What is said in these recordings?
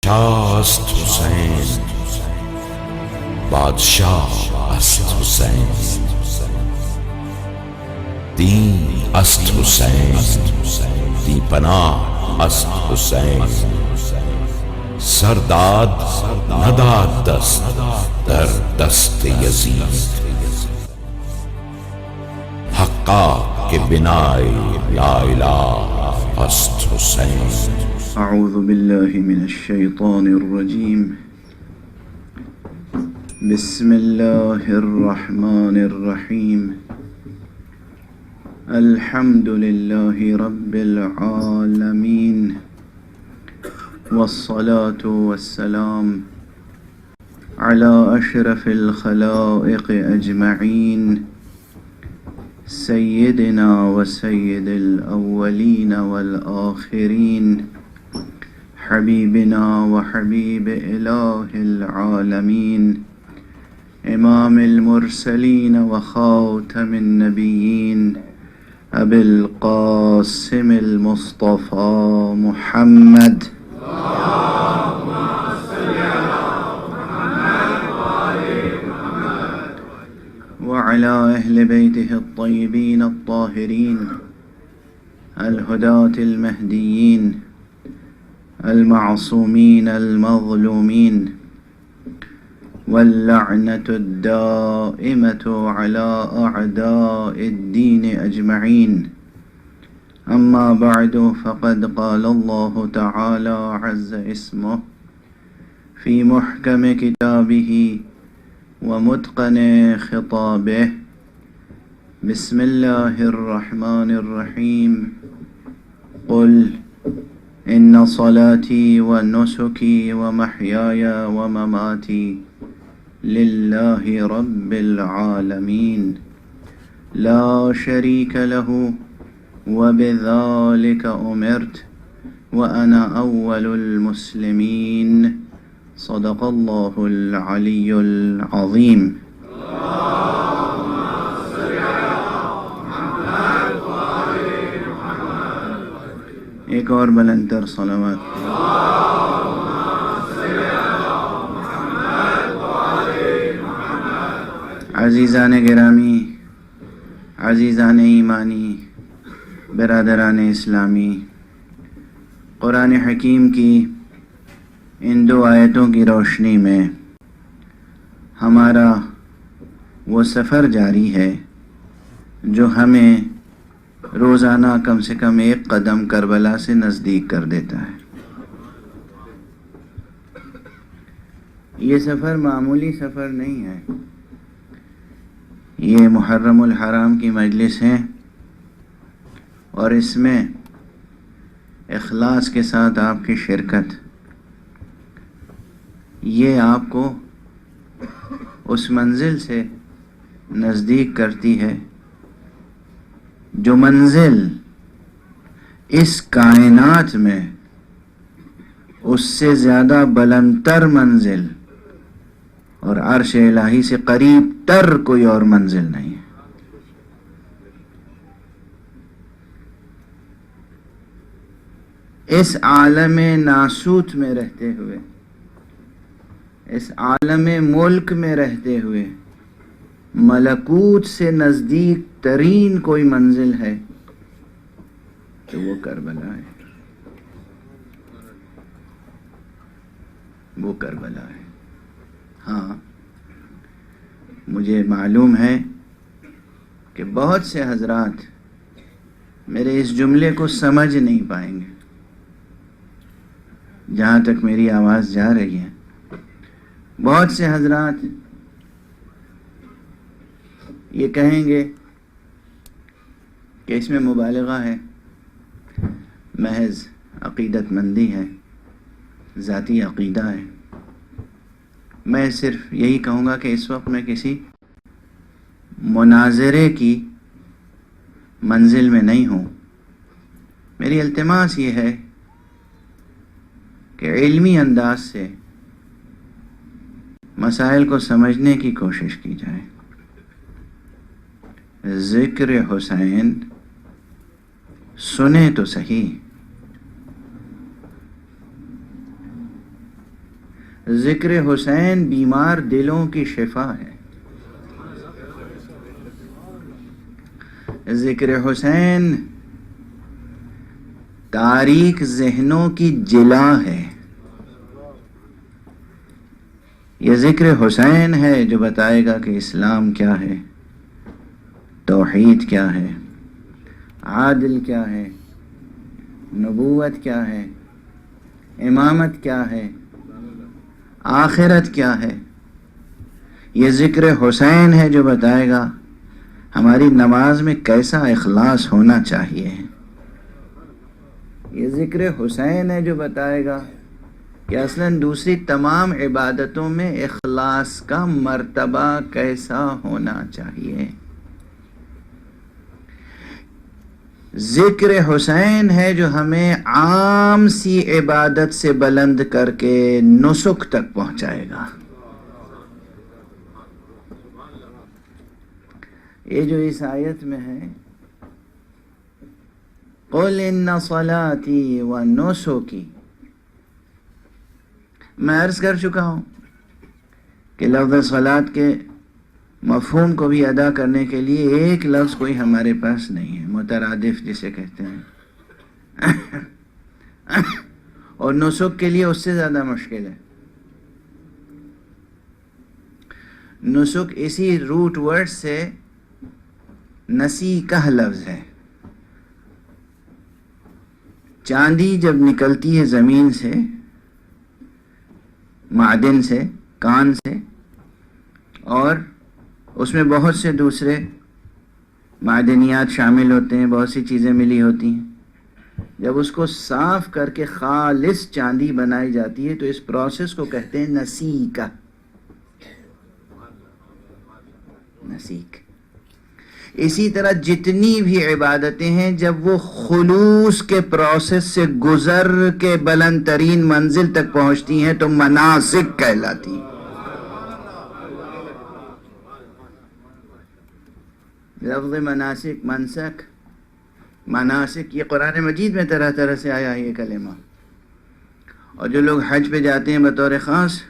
شاه است حسین، بادشاه است حسین، دین است حسین، دی پناه است حسین. سرداد نداد دست در دست یزید، حقا که بنای لا اله است حسین. اعوذ باللہ من الشیطان الرجیم. بسم اللہ الرحمن الرحیم. الحمد للہ رب العالمین، والصلاة والسلام على اشرف الخلائق اجمعین، سیدنا و سید الاولین والآخرین، حبیبنا و حبیب الہ العالمین، امام المرسلین و خاتم النبیین، ابی القاسم المصطفى محمد وعلى أهل بيته الطيبين الطاهرين الهداة المهديين المعصومين المظلومين، واللعنة الدائمة على أعداء الدين أجمعين. أما بعد، فقد قال الله تعالى عز اسمه في محكم كتابه ومتقن خطابه. بسم الله الرحمن الرحيم. قل إن صلاتي ونسكي ومحياي ومماتي لله رب العالمين لا شريك له وبذلك أمرت وأنا أول المسلمين. صدق الله العلي العظيم. ایک اور بلندتر صلوات. عزیزان گرامی، عزیزان ایمانی، برادران اسلامی، قرآن حکیم کی ان دو آیتوں کی روشنی میں ہمارا وہ سفر جاری ہے جو ہمیں روزانہ کم سے کم ایک قدم کربلا سے نزدیک کر دیتا ہے. یہ سفر معمولی سفر نہیں ہے. یہ محرم الحرام کی مجلس ہے اور اس میں اخلاص کے ساتھ آپ کی شرکت یہ آپ کو اس منزل سے نزدیک کرتی ہے جو منزل اس کائنات میں اس سے زیادہ بلندتر منزل اور عرش الہی سے قریب تر کوئی اور منزل نہیں ہے. اس عالم ناسوت میں رہتے ہوئے، اس عالم ملک میں رہتے ہوئے ملکوت سے نزدیک ترین کوئی منزل ہے تو وہ کربلا ہے. وہ کربلا ہے. ہاں، مجھے معلوم ہے کہ بہت سے حضرات میرے اس جملے کو سمجھ نہیں پائیں گے. جہاں تک میری آواز جا رہی ہے، بہت سے حضرات یہ کہیں گے کہ اس میں مبالغہ ہے، محض عقیدت مندی ہے، ذاتی عقیدہ ہے. میں صرف یہی کہوں گا کہ اس وقت میں کسی مناظرے کی منزل میں نہیں ہوں. میری التماس یہ ہے کہ علمی انداز سے مسائل کو سمجھنے کی کوشش کی جائے. ذکر حسین سنیں تو صحیح. ذکر حسین بیمار دلوں کی شفا ہے، ذکر حسین تاریک ذہنوں کی جلا ہے، یہ ذکر حسین ہے جو بتائے گا کہ اسلام کیا ہے، توحید کیا ہے، عادل کیا ہے، نبوت کیا ہے، امامت کیا ہے، آخرت کیا ہے۔ یہ ذکر حسین ہے جو بتائے گا ہماری نماز میں کیسا اخلاص ہونا چاہیے، یہ ذکر حسین ہے جو بتائے گا کہ اصلاً دوسری تمام عبادتوں میں اخلاص کا مرتبہ کیسا ہونا چاہیے۔ ذکر حسین ہے جو ہمیں عام سی عبادت سے بلند کر کے نسک تک پہنچائے گا۔ یہ جو اس آیت میں ہے قُلْ إِنَّ صَلَاتِي وَنُسُكِي، میں عرض کر چکا ہوں کہ لفظ صلاۃ کے مفہوم کو بھی ادا کرنے کے لیے ایک لفظ کوئی ہمارے پاس نہیں ہے، مترادف جسے کہتے ہیں، اور نسک کے لیے اس سے زیادہ مشکل ہے۔ نسک اسی روٹ ورڈ سے نسیکہ لفظ ہے۔ چاندی جب نکلتی ہے زمین سے، معدن سے، کان سے، اور اس میں بہت سے دوسرے معدنیات شامل ہوتے ہیں، بہت سی چیزیں ملی ہوتی ہیں، جب اس کو صاف کر کے خالص چاندی بنائی جاتی ہے تو اس پروسیس کو کہتے ہیں نسیکہ، نسیک۔ اسی طرح جتنی بھی عبادتیں ہیں جب وہ خلوص کے پروسیس سے گزر کے بلند ترین منزل تک پہنچتی ہیں تو مناسک کہلاتی ہیں۔ لفظ مناسک، مناسک یہ قرآن مجید میں طرح طرح سے آیا ہے یہ کلمہ، اور جو لوگ حج پہ جاتے ہیں بطور خاص،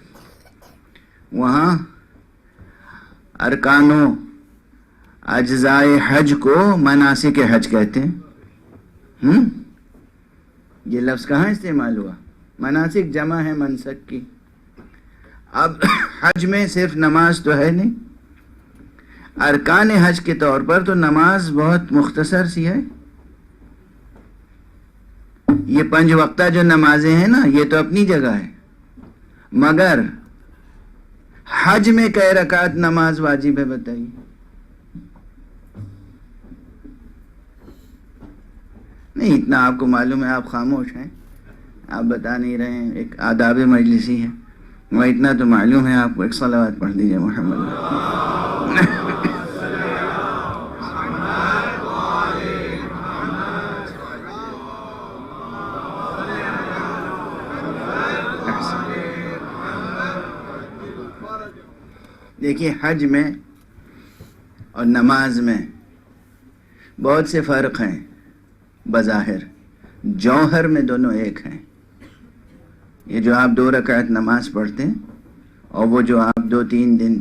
وہاں ارکانوں اجزائے حج کو مناسک حج کہتے ہیں۔ یہ لفظ کہاں استعمال ہوا؟ مناسک جمع ہے منسک کی۔ اب حج میں صرف نماز تو ہے نہیں، ارکان حج کے طور پر تو نماز بہت مختصر سی ہے۔ یہ 5 وقتہ جو نمازیں ہیں نا یہ تو اپنی جگہ ہے، مگر حج میں کئی رکعت نماز واجب ہے بتائیے؟ نہیں، اتنا آپ کو معلوم ہے، آپ خاموش ہیں، آپ بتا نہیں رہے ہیں، ایک آداب مجلسی ہے، وہ اتنا تو معلوم ہے آپ کو۔ ایک صلوات پڑھ دیجئے محمد۔ دیکھیے، حج میں اور نماز میں بہت سے فرق ہیں، بظاہر جوہر میں دونوں ایک ہیں۔ یہ جو آپ 2 رکعت نماز پڑھتے ہیں اور وہ جو آپ 2-3 دن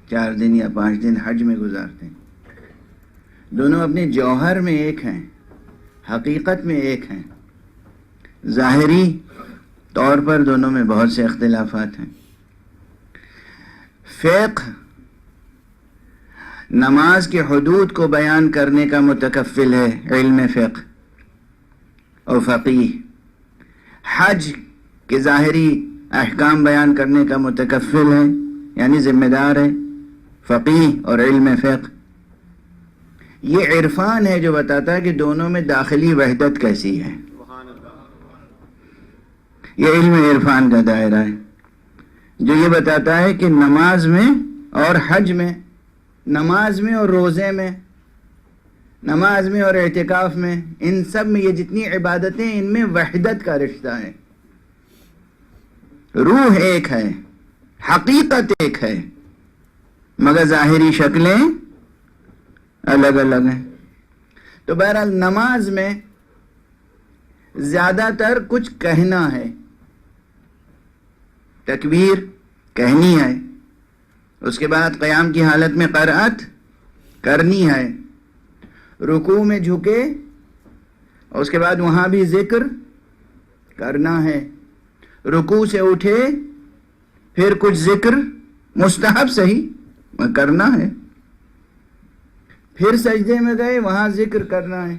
4 دن یا 5 دن حج میں گزارتے ہیں، دونوں اپنے جوہر میں ایک ہیں، حقیقت میں ایک ہیں۔ ظاہری طور پر دونوں میں بہت سے اختلافات ہیں۔ فقہ نماز کے حدود کو بیان کرنے کا متکفل ہے، علم فقہ اور فقیہ۔ حج کے ظاہری احکام بیان کرنے کا متکفل ہے، یعنی ذمہ دار ہے، فقیہ اور علم فقہ۔ یہ عرفان ہے جو بتاتا ہے کہ دونوں میں داخلی وحدت کیسی ہے۔ یہ علم عرفان کا دائرہ ہے جو یہ بتاتا ہے کہ نماز میں اور حج میں، نماز میں اور روزے میں، نماز میں اور اعتکاف میں، ان سب میں یہ جتنی عبادتیں ان میں وحدت کا رشتہ ہے، روح ایک ہے، حقیقت ایک ہے، مگر ظاہری شکلیں الگ الگ ہیں۔ تو بہرحال نماز میں زیادہ تر کچھ کہنا ہے، تکبیر کہنی ہے، اس کے بعد قیام کی حالت میں قرأت کرنی ہے، رکوع میں جھکے اور اس کے بعد وہاں بھی ذکر کرنا ہے، رکوع سے اٹھے پھر کچھ ذکر مستحب صحیح کرنا ہے، پھر سجدے میں گئے وہاں ذکر کرنا ہے،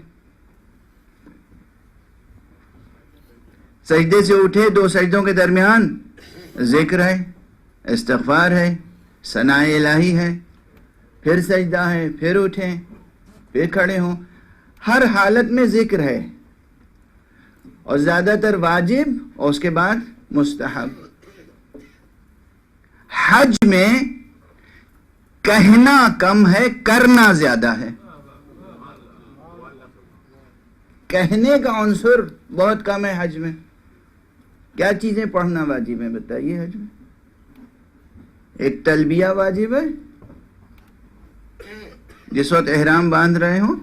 سجدے سے اٹھے 2 سجدوں کے درمیان ذکر ہے، استغفار ہے، ثناء الہی ہے، پھر سجدہ ہے، پھر اٹھیں، پھر کھڑے ہوں، ہر حالت میں ذکر ہے، اور زیادہ تر واجب اور اس کے بعد مستحب۔ حج میں کہنا کم ہے، کرنا زیادہ ہے، کہنے کا عنصر بہت کم ہے حج میں۔ کیا چیزیں پڑھنا واجب ہے بتائیے حج میں؟ ایک تلبیہ واجب ہے، جس وقت احرام باندھ رہے ہوں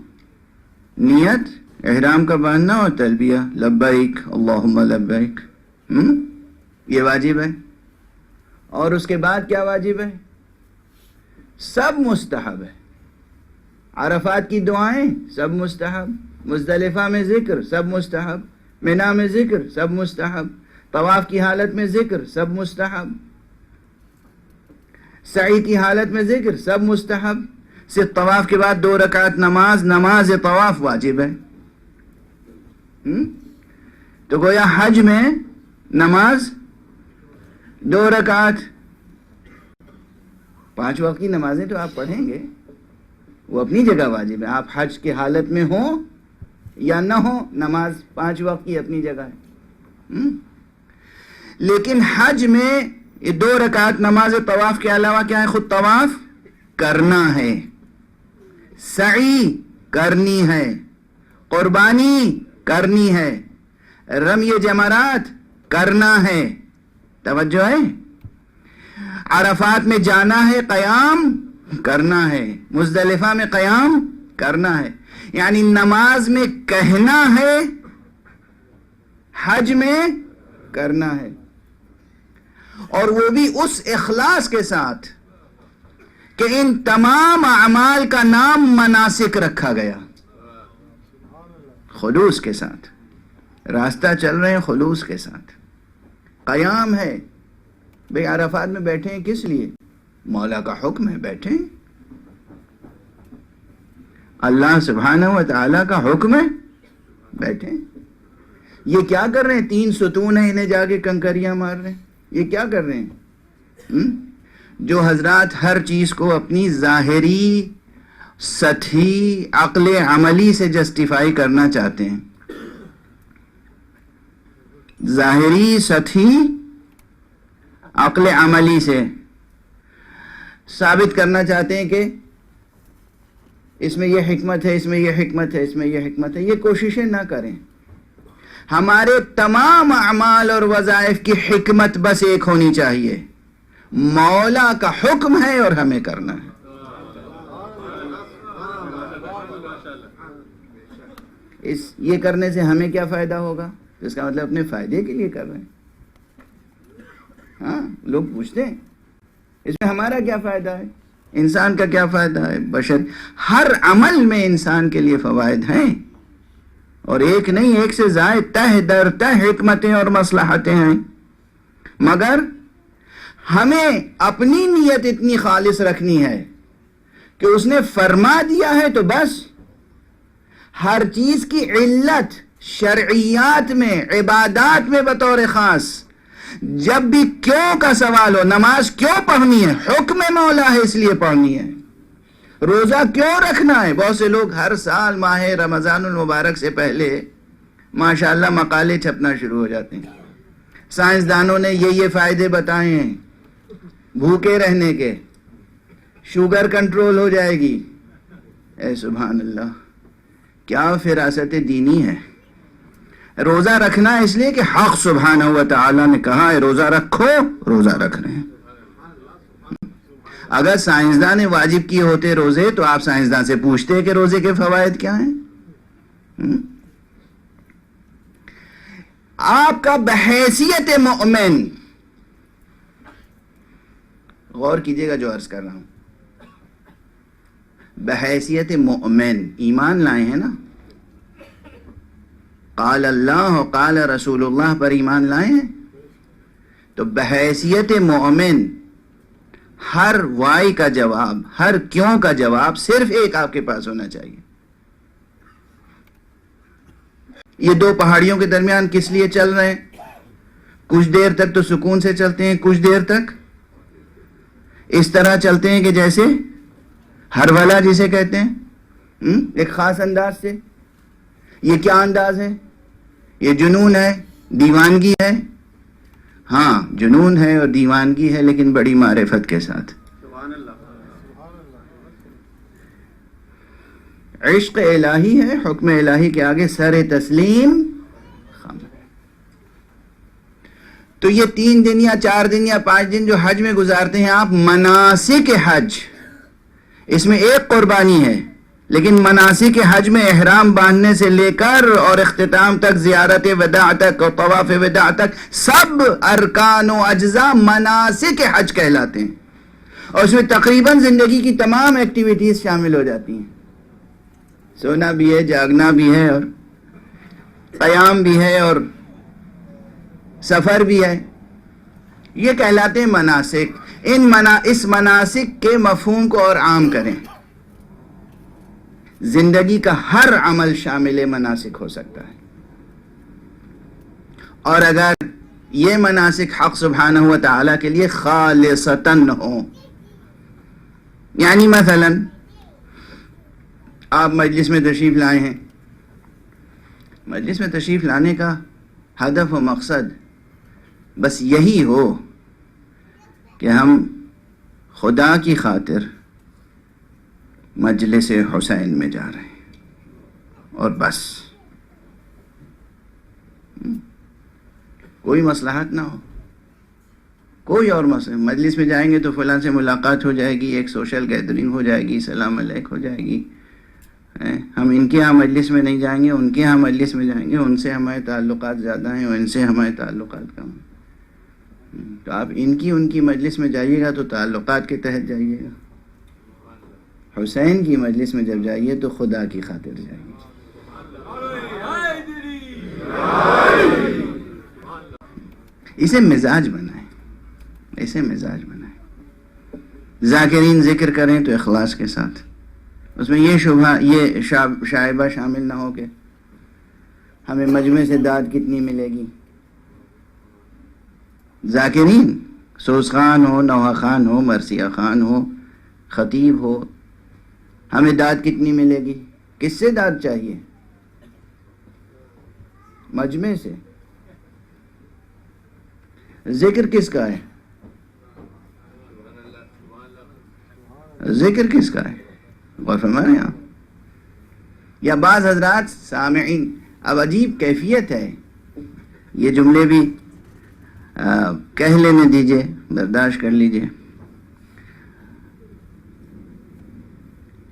نیت احرام کا باندھنا اور تلبیہ لبیک اللہم لبیک، یہ واجب ہے۔ اور اس کے بعد کیا واجب ہے؟ سب مستحب ہے، عرفات کی دعائیں سب مستحب، مزدلفہ میں ذکر سب مستحب، منی میں ذکر سب مستحب، طواف کی حالت میں ذکر سب مستحب، سعی کی حالت میں ذکر سب مستحب، صرف طواف کے بعد 2 رکعت نماز طواف واجب ہے۔ تو گویا حج میں نماز 2 رکعت، 5 وقت کی نمازیں تو آپ پڑھیں گے، وہ اپنی جگہ واجب ہے، آپ حج کی حالت میں ہوں یا نہ ہوں، نماز 5 وقت کی اپنی جگہ ہے۔ لیکن حج میں یہ 2 رکعت نماز طواف کے علاوہ کیا ہے؟ خود طواف کرنا ہے، سعی کرنی ہے، قربانی کرنی ہے، رمی جمرات کرنا ہے، توجہ ہے، عرفات میں جانا ہے، قیام کرنا ہے، مزدلفہ میں قیام کرنا ہے، یعنی نماز میں کہنا ہے، حج میں کرنا ہے، اور وہ بھی اس اخلاص کے ساتھ کہ ان تمام اعمال کا نام مناسک رکھا گیا، خلوص کے ساتھ راستہ چل رہے ہیں، خلوص کے ساتھ قیام ہے۔ بھئی عرفات میں بیٹھے ہیں کس لیے؟ مولا کا حکم ہے بیٹھے ہیں، اللہ سبحانہ و تعالیٰ کا حکم ہے بیٹھے ہیں۔ یہ کیا کر رہے ہیں؟ 3 ستون ہیں، انہیں جا کے کنکریاں مار رہے ہیں، یہ کیا کر رہے ہیں؟ جو حضرات ہر چیز کو اپنی ظاہری سطحی عقل عملی سے جسٹیفائی کرنا چاہتے ہیں، ظاہری سطحی عقل عملی سے ثابت کرنا چاہتے ہیں کہ اس میں یہ حکمت ہے، اس میں یہ حکمت ہے، اس میں یہ حکمت ہے، یہ کوششیں نہ کریں۔ ہمارے تمام اعمال اور وظائف کی حکمت بس ایک ہونی چاہیے، مولا کا حکم ہے اور ہمیں کرنا ہے۔ یہ کرنے سے ہمیں کیا فائدہ ہوگا؟ اس کا مطلب اپنے فائدے کے لیے کر رہے ہیں۔ ہاں، لوگ پوچھتے ہیں اس میں ہمارا کیا فائدہ ہے، انسان کا کیا فائدہ ہے؟ بشر ہر عمل میں انسان کے لیے فوائد ہیں، اور ایک نہیں، ایک سے زائد تہ در تہ حکمتیں اور مصلحتیں ہیں، مگر ہمیں اپنی نیت اتنی خالص رکھنی ہے کہ اس نے فرما دیا ہے تو بس ہر چیز کی علت شرعیات میں، عبادات میں بطور خاص جب بھی کیوں کا سوال ہو، نماز کیوں پڑھنی ہے؟ حکم مولا ہے اس لیے پڑھنی ہے۔ روزہ کیوں رکھنا ہے؟ بہت سے لوگ ہر سال ماہ رمضان المبارک سے پہلے ماشاءاللہ مقالے چھپنا شروع ہو جاتے ہیں، سائنسدانوں نے یہ فائدے بتائے ہیں بھوکے رہنے کے، شوگر کنٹرول ہو جائے گی۔ اے سبحان اللہ، کیا فراست دینی ہے! روزہ رکھنا اس لیے کہ حق سبحانہ و تعالی نے کہا ہے روزہ رکھو، روزہ رکھ رہے ہیں۔ اگر سائنسدان نے واجب کیے ہوتے روزے تو آپ سائنسدان سے پوچھتے کہ روزے کے فوائد کیا ہیں؟ آپ کا بحیثیت مومن غور کیجئے گا جو عرض کر رہا ہوں. بحیثیت مؤمن ایمان لائے ہیں نا, قال اللہ قال رسول اللہ پر ایمان لائے ہیں, تو بحیثیت مومن ہر وائی کا جواب, ہر کیوں کا جواب صرف ایک آپ کے پاس ہونا چاہیے. یہ دو پہاڑیوں کے درمیان کس لیے چل رہے ہیں؟ کچھ دیر تک تو سکون سے چلتے ہیں, کچھ دیر تک اس طرح چلتے ہیں کہ جیسے ہرولہ جسے کہتے ہیں, ایک خاص انداز سے. یہ کیا انداز ہے؟ یہ جنون ہے, دیوانگی ہے. ہاں جنون ہے اور دیوانگی ہے, لیکن بڑی معرفت کے ساتھ. عشق الہی ہے, حکم الہی کے آگے سر تسلیم. تو یہ 3 دن یا 4 دن یا 5 دن جو حج میں گزارتے ہیں آپ, مناسک حج, اس میں ایک قربانی ہے, لیکن مناسک حج میں احرام باندھنے سے لے کر اور اختتام تک, زیارت وداع تک اور طواف وداع تک, سب ارکان و اجزاء مناسک حج کہلاتے ہیں. اور اس میں تقریباً زندگی کی تمام ایکٹیویٹیز شامل ہو جاتی ہیں. سونا بھی ہے, جاگنا بھی ہے, اور قیام بھی ہے, اور سفر بھی ہے. یہ کہلاتے ہیں مناسک. اس مناسک کے مفہوم کو اور عام کریں. زندگی کا ہر عمل شامل مناسک ہو سکتا ہے, اور اگر یہ مناسک حق سبحانہ و تعالیٰ کے لیے خالصتاً ہوں. یعنی مثلا آپ مجلس میں تشریف لائے ہیں, مجلس میں تشریف لانے کا ہدف و مقصد بس یہی ہو کہ ہم خدا کی خاطر مجلس حسین میں جا رہے ہیں, اور بس کوئی مصلحت نہ ہو, کوئی اور مسئلہ. مجلس میں جائیں گے تو فلاں سے ملاقات ہو جائے گی, ایک سوشل گیدرنگ ہو جائے گی, سلام علیک ہو جائے گی. ہم ان کے ہاں مجلس میں نہیں جائیں گے, ان کے ہاں مجلس میں جائیں گے, ان سے ہمارے تعلقات زیادہ ہیں اور ان سے ہمارے تعلقات کم ہیں. تو آپ ان کی مجلس میں جائیے گا تو تعلقات کے تحت جائیے گا, حسین کی مجلس میں جب جائیے تو خدا کی خاطر جائیے. اسے مزاج بنائیں, اسے مزاج بنائیں. ذاکرین ذکر کریں تو اخلاص کے ساتھ. اس میں یہ شبہ, یہ شائبہ شامل نہ ہو کہ ہمیں مجمع سے داد کتنی ملے گی. ذاکرین سوز خان ہو, نوحہ خان ہو, مرثیہ خان ہو, خطیب ہو, ہمیں داد کتنی ملے گی؟ کس سے داد چاہیے؟ مجمع سے. ذکر کس کا ہے؟ ذکر کس کا ہے؟ غور فرمائیں آپ. یا بعض حضرات سامعین, اب عجیب کیفیت ہے, یہ جملے بھی کہہ لینے دیجئے, برداشت کر لیجئے.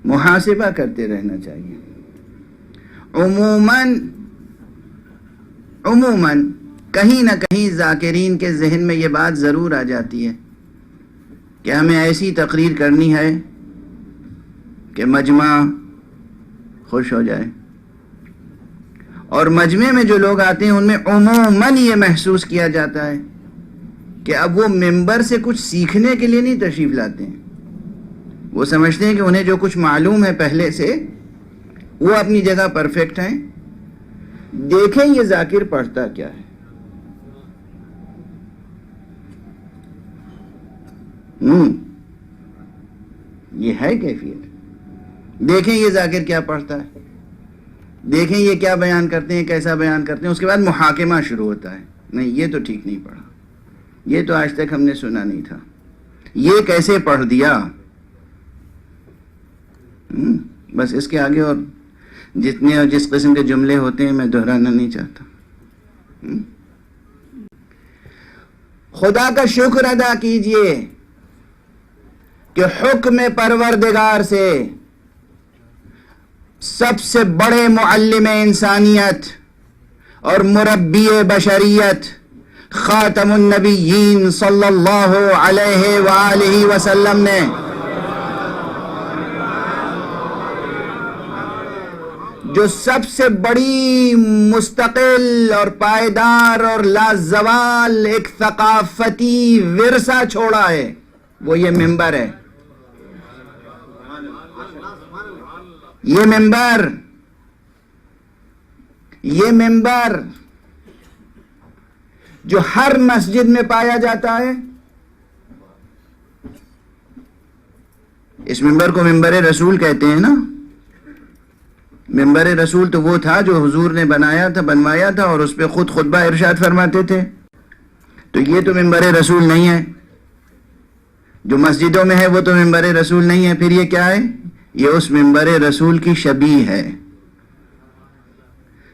محاسبہ کرتے رہنا چاہیے. عموماً کہیں نہ کہیں ذاکرین کے ذہن میں یہ بات ضرور آ جاتی ہے کہ ہمیں ایسی تقریر کرنی ہے کہ مجمع خوش ہو جائے. اور مجمع میں جو لوگ آتے ہیں ان میں عموماً یہ محسوس کیا جاتا ہے کہ اب وہ ممبر سے کچھ سیکھنے کے لیے نہیں تشریف لاتے ہیں. وہ سمجھتے ہیں کہ انہیں جو کچھ معلوم ہے پہلے سے وہ اپنی جگہ پرفیکٹ ہیں. دیکھیں یہ ذاکر پڑھتا کیا ہے. یہ ہے کیفیت. دیکھیں یہ ذاکر کیا پڑھتا ہے, دیکھیں یہ کیا بیان کرتے ہیں, کیسا بیان کرتے ہیں. اس کے بعد محاکمہ شروع ہوتا ہے. نہیں یہ تو ٹھیک نہیں پڑھا, یہ تو آج تک ہم نے سنا نہیں تھا, یہ کیسے پڑھ دیا. بس اس کے آگے اور جتنے اور جس قسم کے جملے ہوتے ہیں میں دہرانا نہیں چاہتا. خدا کا شکر ادا کیجئے کہ حکم پروردگار سے سب سے بڑے معلم انسانیت اور مربی بشریت خاتم النبیین صلی اللہ علیہ وآلہ وسلم نے جو سب سے بڑی مستقل اور پائیدار اور لازوال ایک ثقافتی ورثہ چھوڑا ہے وہ یہ منبر ہے. یہ منبر جو ہر مسجد میں پایا جاتا ہے، اس منبر کو منبر رسول کہتے ہیں نا. منبر رسول تو وہ تھا جو حضور نے بنوایا تھا اور اس پہ خود خطبہ ارشاد فرماتے تھے. تو یہ تو منبر رسول نہیں ہے. جو مسجدوں میں ہے وہ تو منبر رسول نہیں ہے. پھر یہ کیا ہے؟ یہ اس منبر رسول کی شبیہ ہے.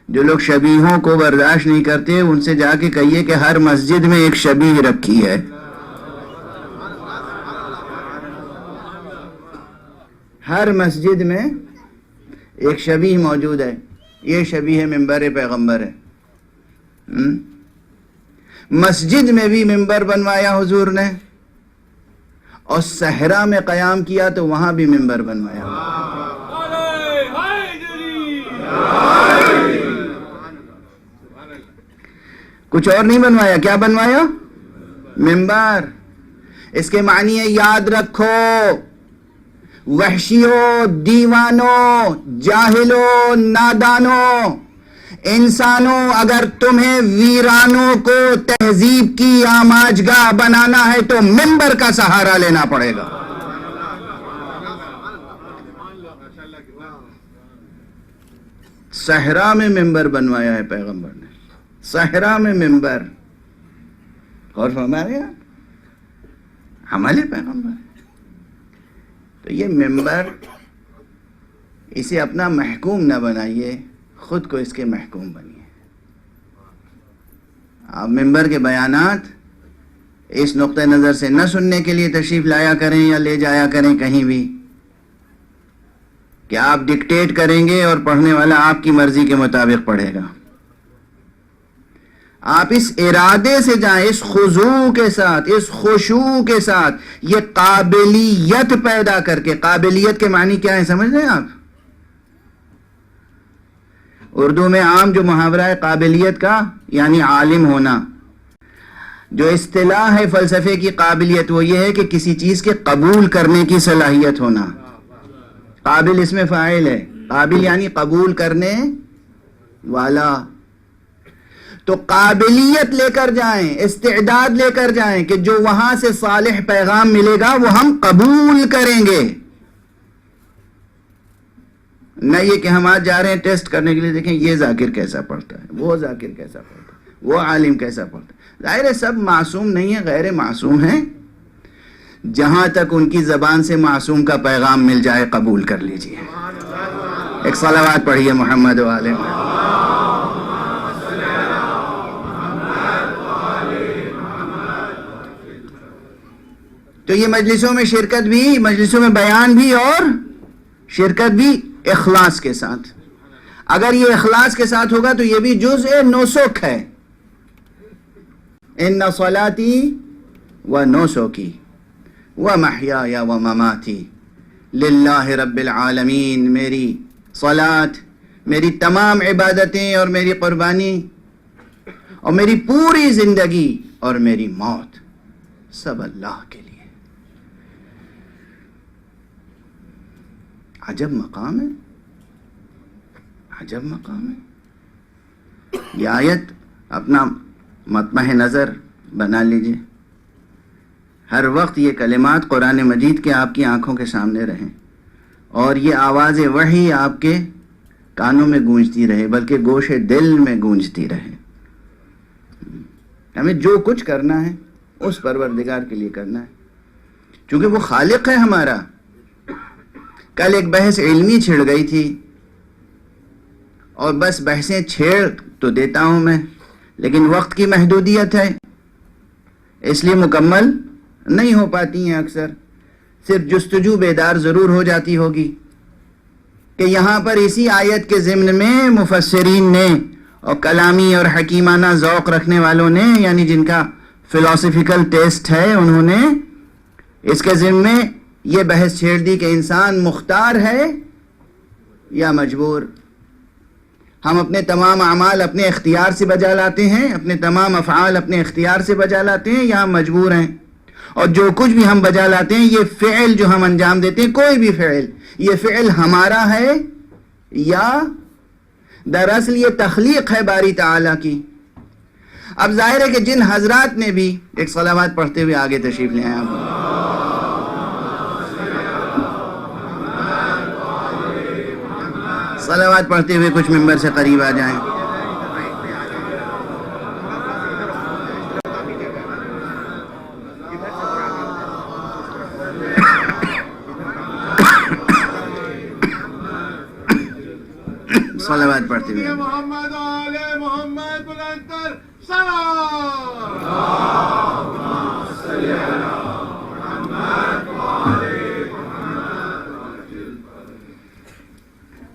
جو لوگ شبیہوں کو برداشت نہیں کرتے ان سے جا کے کہیے کہ ہر مسجد میں ایک شبیہ رکھی ہے. ہر مسجد میں ایک شبیہ موجود ہے. یہ شبیہ منبر پیغمبر ہے. مسجد میں بھی منبر بنوایا حضور نے اور صحرا میں قیام کیا تو وہاں بھی منبر بنوایا. کچھ اور نہیں بنوایا. کیا بنوایا؟ منبر. اس کے معنی ہے یاد رکھو وحشیوں، دیوانوں، جاہلوں، نادانوں، انسانوں، اگر تمہیں ویرانوں کو تہذیب کی آماجگاہ بنانا ہے تو منبر کا سہارا لینا پڑے گا. صحرا میں منبر بنوایا ہے پیغمبر نے. صحرا میں منبر. غور فرمائے عمل پیغمبر. تو یہ منبر اسے اپنا محکوم نہ بنائیے، خود کو اس کے محکوم بنیے. آپ منبر کے بیانات اس نقطہ نظر سے نہ سننے کے لیے تشریف لایا کریں یا لے جایا کریں کہیں بھی کہ آپ ڈکٹیٹ کریں گے اور پڑھنے والا آپ کی مرضی کے مطابق پڑھے گا. آپ اس ارادے سے جائیں، اس خضوع کے ساتھ، اس خشوع کے ساتھ، یہ قابلیت پیدا کر کے. قابلیت کے معنی کیا ہے سمجھ رہے ہیں آپ؟ اردو میں عام جو محاورہ ہے قابلیت کا یعنی عالم ہونا. جو اصطلاح ہے فلسفے کی قابلیت وہ یہ ہے کہ کسی چیز کے قبول کرنے کی صلاحیت ہونا. قابل اس میں فاعل ہے. قابل یعنی قبول کرنے والا. تو قابلیت لے کر جائیں، استعداد لے کر جائیں کہ جو وہاں سے صالح پیغام ملے گا وہ ہم قبول کریں گے. نہ یہ کہ ہم آج جا رہے ہیں ٹیسٹ کرنے کے لیے دیکھیں یہ ذاکر کیسا پڑھتا ہے، وہ ذاکر کیسا پڑھتا ہے، وہ عالم کیسا پڑھتا ہے. ظاہر ہے سب معصوم نہیں ہیں، غیر معصوم ہیں. جہاں تک ان کی زبان سے معصوم کا پیغام مل جائے قبول کر لیجئے. ایک صلوات پڑھیے محمد و آل محمد. تو یہ مجلسوں میں شرکت بھی، مجلسوں میں بیان بھی اور شرکت بھی اخلاص کے ساتھ. اگر یہ اخلاص کے ساتھ ہوگا تو یہ بھی جزء نسک ہے. ان صلاتی و نسکی و محیای و مماتی للہ رب العالمین. میری صلاۃ، میری تمام عبادتیں اور میری قربانی اور میری پوری زندگی اور میری موت سب اللہ کے لیے. عجب مقام ہے، عجب مقام ہے. یہ آیت اپنا مطمع نظر بنا لیجئے. ہر وقت یہ کلمات قرآن مجید کے آپ کی آنکھوں کے سامنے رہیں اور یہ آواز وحی آپ کے کانوں میں گونجتی رہے، بلکہ گوش دل میں گونجتی رہے. ہمیں جو کچھ کرنا ہے اس پروردگار کے لیے کرنا ہے چونکہ وہ خالق ہے ہمارا. کل ایک بحث علمی چھڑ گئی تھی اور بس بحثیں چھیڑ تو دیتا ہوں میں لیکن وقت کی محدودیت ہے اس لیے مکمل نہیں ہو پاتی ہیں. اکثر صرف جستجو بیدار ضرور ہو جاتی ہوگی کہ یہاں پر اسی آیت کے ضمن میں مفسرین نے اور کلامی اور حکیمانہ ذوق رکھنے والوں نے، یعنی جن کا فلاسفیکل ٹیسٹ ہے، انہوں نے اس کے ذمے یہ بحث چھیڑ دی کہ انسان مختار ہے یا مجبور. ہم اپنے تمام اعمال اپنے اختیار سے بجا لاتے ہیں، اپنے تمام افعال اپنے اختیار سے بجا لاتے ہیں، یا ہم مجبور ہیں. اور جو کچھ بھی ہم بجا لاتے ہیں، یہ فعل جو ہم انجام دیتے ہیں، کوئی بھی فعل، یہ فعل ہمارا ہے یا دراصل یہ تخلیق ہے باری تعالیٰ کی. اب ظاہر ہے کہ جن حضرات نے بھی ایک صلوات پڑھتے ہوئے آگے تشریف لے آئے آپ صلوات پڑھتے ہوئے کچھ ممبر سے قریب آ جائیں. صلوات پڑھتے ہوئے محمد آل محمد بلندر سلام.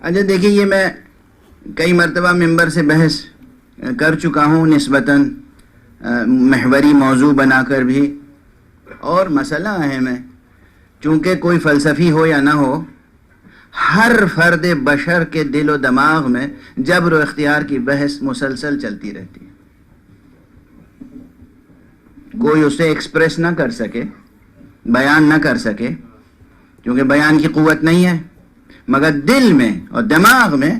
اچھا دیکھیے، یہ میں کئی مرتبہ ممبر سے بحث کر چکا ہوں نسبتاً محوری موضوع بنا کر بھی، اور مسئلہ اہم ہے. چونکہ کوئی فلسفی ہو یا نہ ہو، ہر فرد بشر کے دل و دماغ میں جبر و اختیار کی بحث مسلسل چلتی رہتی ہے. کوئی اسے ایکسپریس نہ کر سکے، بیان نہ کر سکے، کیونکہ بیان کی قوت نہیں ہے، مگر دل میں اور دماغ میں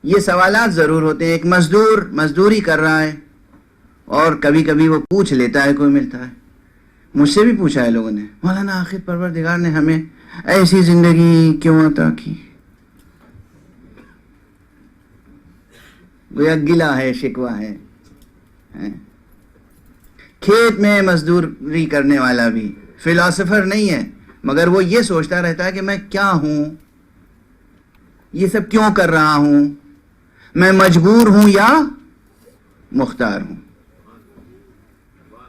یہ سوالات ضرور ہوتے ہیں. ایک مزدور مزدوری کر رہا ہے اور کبھی کبھی وہ پوچھ لیتا ہے، کوئی ملتا ہے. مجھ سے بھی پوچھا ہے لوگوں نے، مولانا آخر پروردگار نے ہمیں ایسی زندگی کیوں عطا کی؟ گویا گلہ ہے، شکوہ ہے. کھیت میں مزدوری کرنے والا بھی فلاسفر نہیں ہے، مگر وہ یہ سوچتا رہتا ہے کہ میں کیا ہوں، یہ سب کیوں کر رہا ہوں، میں مجبور ہوں یا مختار ہوں.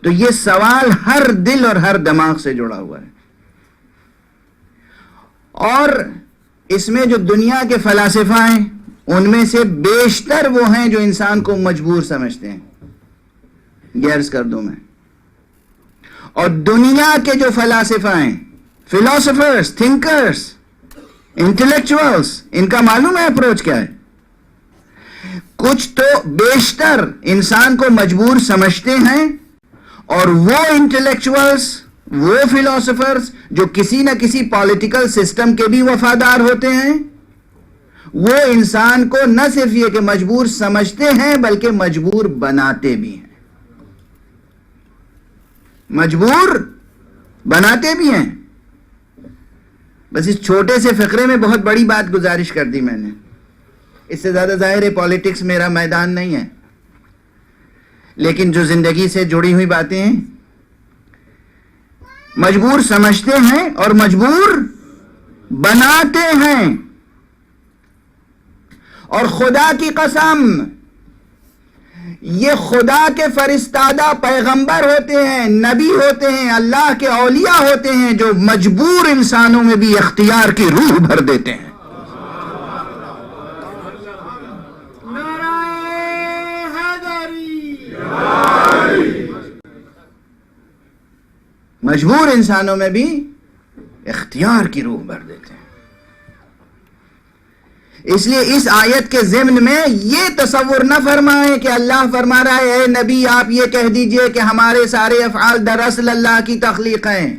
تو یہ سوال ہر دل اور ہر دماغ سے جڑا ہوا ہے. اور اس میں جو دنیا کے فلاسفہ ہیں، ان میں سے بیشتر وہ ہیں جو انسان کو مجبور سمجھتے ہیں. غرض کر دوں میں، اور دنیا کے جو فلاسفہ ہیں، فلاسفرز، تھنکرز، انٹلیکچوئلز، ان کا معلوم ہے اپروچ کیا ہے؟ کچھ تو بیشتر انسان کو مجبور سمجھتے ہیں، اور وہ انٹلیکچوئلز، وہ فلاسفرز جو کسی نہ کسی پولیٹیکل سسٹم کے بھی وفادار ہوتے ہیں، وہ انسان کو نہ صرف یہ کہ مجبور سمجھتے ہیں بلکہ مجبور بناتے بھی ہیں. مجبور بناتے بھی ہیں. بس اس چھوٹے سے فقرے میں بہت بڑی بات گزارش کر دی میں نے. اس سے زیادہ ظاہر ہے پالیٹکس میرا میدان نہیں ہے، لیکن جو زندگی سے جڑی ہوئی باتیں ہیں، مجبور سمجھتے ہیں اور مجبور بناتے ہیں. اور خدا کی قسم، یہ خدا کے فرستادہ پیغمبر ہوتے ہیں، نبی ہوتے ہیں، اللہ کے اولیاء ہوتے ہیں، جو مجبور انسانوں میں بھی اختیار کی روح بھر دیتے ہیں. مجبور انسانوں میں بھی اختیار کی روح بھر دیتے ہیں. اس لیے اس آیت کے ضمن میں یہ تصور نہ فرمائیں کہ اللہ فرما رہا ہے اے نبی آپ یہ کہہ دیجئے کہ ہمارے سارے افعال دراصل اللہ کی تخلیق ہیں.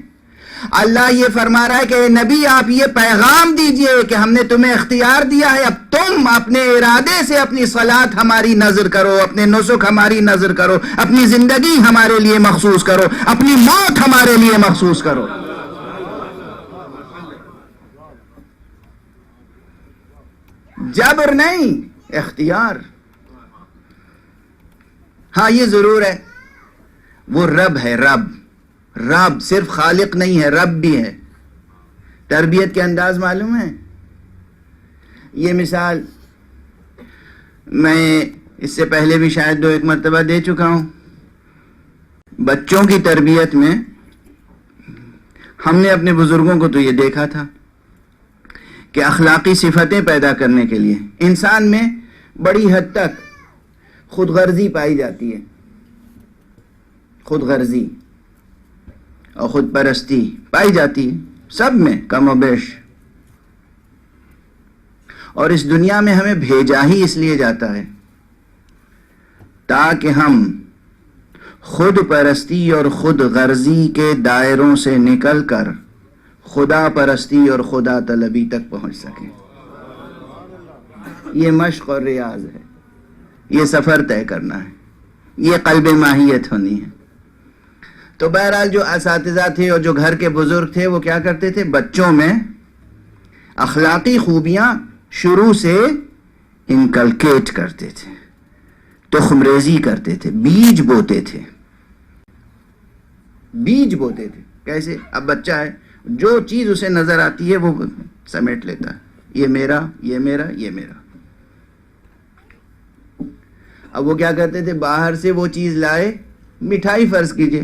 اللہ یہ فرما رہا ہے کہ اے نبی آپ یہ پیغام دیجئے کہ ہم نے تمہیں اختیار دیا ہے، اب تم اپنے ارادے سے اپنی صلاۃ ہماری نذر کرو، اپنے نسک ہماری نذر کرو، اپنی زندگی ہمارے لیے مخصوص کرو، اپنی موت ہمارے لیے مخصوص کرو. جبر نہیں، اختیار. ہاں یہ ضرور ہے، وہ رب ہے. رب صرف خالق نہیں ہے، رب بھی ہے. تربیت کے انداز معلوم ہے؟ یہ مثال میں اس سے پہلے بھی شاید 2-1 مرتبہ دے چکا ہوں. بچوں کی تربیت میں ہم نے اپنے بزرگوں کو تو یہ دیکھا تھا کہ اخلاقی صفتیں پیدا کرنے کے لیے انسان میں بڑی حد تک خود غرضی پائی جاتی ہے، خود غرضی اور خود پرستی پائی جاتی ہے سب میں کم و بیش. اور اس دنیا میں ہمیں بھیجا ہی اس لیے جاتا ہے تاکہ ہم خود پرستی اور خود غرضی کے دائروں سے نکل کر خدا پرستی اور خدا طلبی تک پہنچ سکیں. یہ مشق اور ریاض ہے، یہ سفر طے کرنا ہے، یہ قلب ماہیت ہونی ہے. تو بہرحال جو اساتذہ تھے اور جو گھر کے بزرگ تھے وہ کیا کرتے تھے؟ بچوں میں اخلاقی خوبیاں شروع سے انکلکیٹ کرتے تھے، تخم ریزی کرتے تھے، بیج بوتے تھے. بیج بوتے تھے کیسے؟ اب بچہ ہے، جو چیز اسے نظر آتی ہے وہ سمیٹ لیتا ہے، یہ میرا، یہ میرا، یہ میرا. اب وہ کیا کرتے تھے؟ باہر سے وہ چیز لائے، مٹھائی فرض کیجئے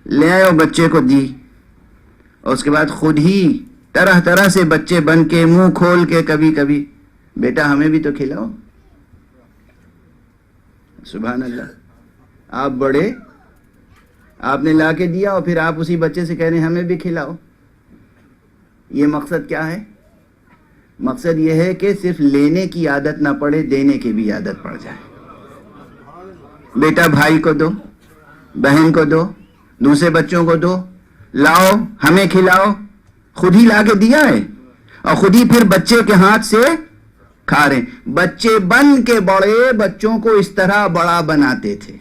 لے آئے اور بچے کو دی، اور اس کے بعد خود ہی طرح طرح سے بچے بن کے منہ کھول کے کبھی کبھی بیٹا ہمیں بھی تو کھلاؤ. سبحان اللہ. آپ بڑے، آپ نے لا کے دیا اور پھر آپ اسی بچے سے کہہ رہے ہیں ہمیں بھی کھلاؤ. یہ مقصد کیا ہے؟ مقصد یہ ہے کہ صرف لینے کی عادت نہ پڑے، دینے کی بھی عادت پڑ جائے. بیٹا بھائی کو دو، بہن کو دو، دوسرے بچوں کو دو، لاؤ ہمیں کھلاؤ. خود ہی لا کے دیا ہے اور خود ہی پھر بچے کے ہاتھ سے کھا رہے. بچے بن کے بڑے بچوں کو اس طرح بڑا بناتے تھے.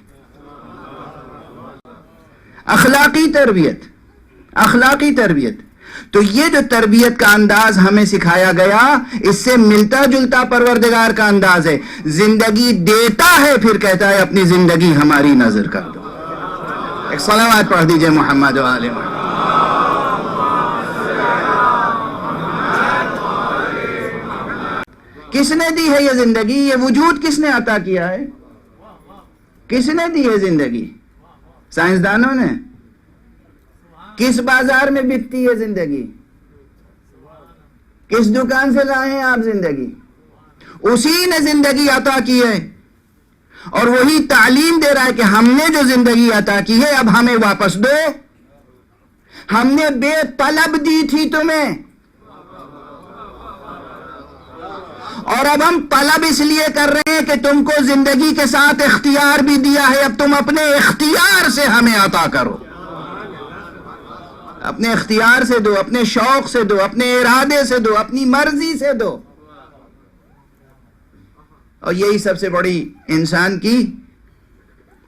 اخلاقی تربیت، اخلاقی تربیت. تو یہ جو تربیت کا انداز ہمیں سکھایا گیا، اس سے ملتا جلتا پروردگار کا انداز ہے. زندگی دیتا ہے پھر کہتا ہے اپنی زندگی ہماری نظر کر دو. ایک صلوات پڑھ دیجئے محمد و آل محمد. کس نے دی ہے یہ زندگی؟ یہ وجود کس نے عطا کیا ہے؟ کس نے دی ہے زندگی؟ سائنسدانوں نے؟ کس بازار میں بکتی ہے زندگی؟ کس دکان سے لائے ہیں آپ زندگی؟ اسی نے زندگی عطا کی ہے اور وہی تعلیم دے رہا ہے کہ ہم نے جو زندگی عطا کی ہے اب ہمیں واپس دو. ہم نے بے طلب دی تھی تمہیں اور اب ہم طلب اس لیے کر رہے ہیں کہ تم کو زندگی کے ساتھ اختیار بھی دیا ہے، اب تم اپنے اختیار سے ہمیں عطا کرو. اپنے اختیار سے دو، اپنے شوق سے دو، اپنے ارادے سے دو، اپنی مرضی سے دو. اور یہی سب سے بڑی انسان کی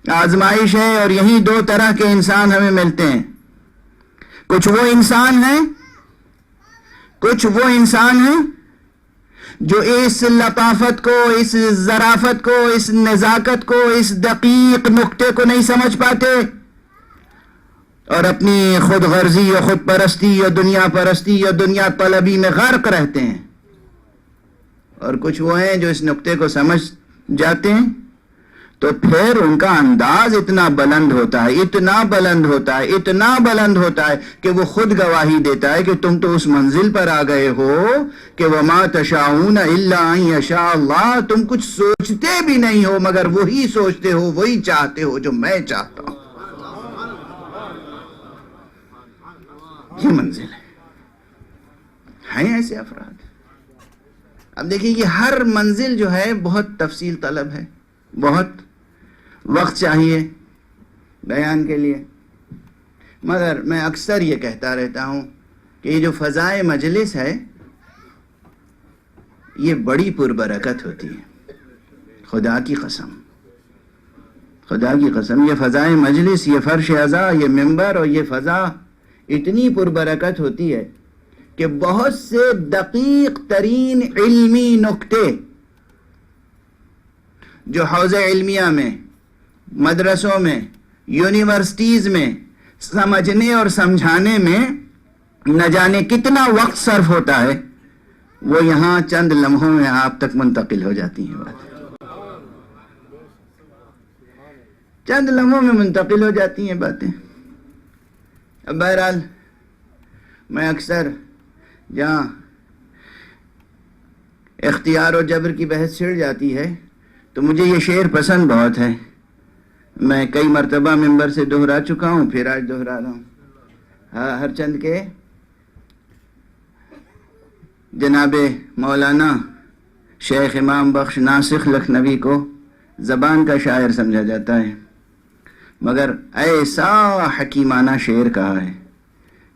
آزمائش ہے. اور یہی دو طرح کے انسان ہمیں ملتے ہیں. کچھ وہ انسان ہیں، کچھ وہ انسان ہیں جو اس لطافت کو، اس ظرافت کو، اس نزاکت کو، اس دقیق نقطے کو نہیں سمجھ پاتے اور اپنی خود غرضی اور خود پرستی اور دنیا پرستی اور دنیا طلبی میں غرق رہتے ہیں. اور کچھ وہ ہیں جو اس نقطے کو سمجھ جاتے ہیں تو پھر ان کا انداز اتنا بلند ہوتا ہے، اتنا بلند ہوتا ہے، اتنا بلند ہوتا ہے کہ وہ خود گواہی دیتا ہے کہ تم تو اس منزل پر آ گئے ہو کہ وَمَا تَشَاءُونَ إِلَّا أَن يَشَاءَ اللَّهُ. تم کچھ سوچتے بھی نہیں ہو مگر وہی سوچتے ہو، وہی چاہتے ہو جو میں چاہتا ہوں. یہ منزل ہے. ہیں ایسے افراد. اب دیکھیں کہ ہر منزل جو ہے بہت تفصیل طلب ہے، بہت وقت چاہیے بیان کے لیے. مگر میں اکثر یہ کہتا رہتا ہوں کہ یہ جو فضائے مجلس ہے یہ بڑی پربرکت ہوتی ہے. خدا کی قسم، خدا کی قسم، یہ فضائے مجلس، یہ فرش ازا، یہ ممبر اور یہ فضا اتنی پربرکت ہوتی ہے کہ بہت سے دقیق ترین علمی نکتے جو حوض علمیہ میں، مدرسوں میں، یونیورسٹیز میں سمجھنے اور سمجھانے میں نہ جانے کتنا وقت صرف ہوتا ہے، وہ یہاں چند لمحوں میں آپ تک منتقل ہو جاتی ہیں. باتیں چند لمحوں میں منتقل ہو جاتی ہیں باتیں. اب بہرحال میں اکثر جہاں اختیار و جبر کی بحث چھڑ جاتی ہے تو مجھے یہ شعر پسند بہت ہے، میں کئی مرتبہ ممبر سے دہرا چکا ہوں، پھر آج دہرا رہا ہوں. ہر چند کے جناب مولانا شیخ امام بخش ناسخ لکھنوی کو زبان کا شاعر سمجھا جاتا ہے، مگر ایسا حکیمانہ شعر کہا ہے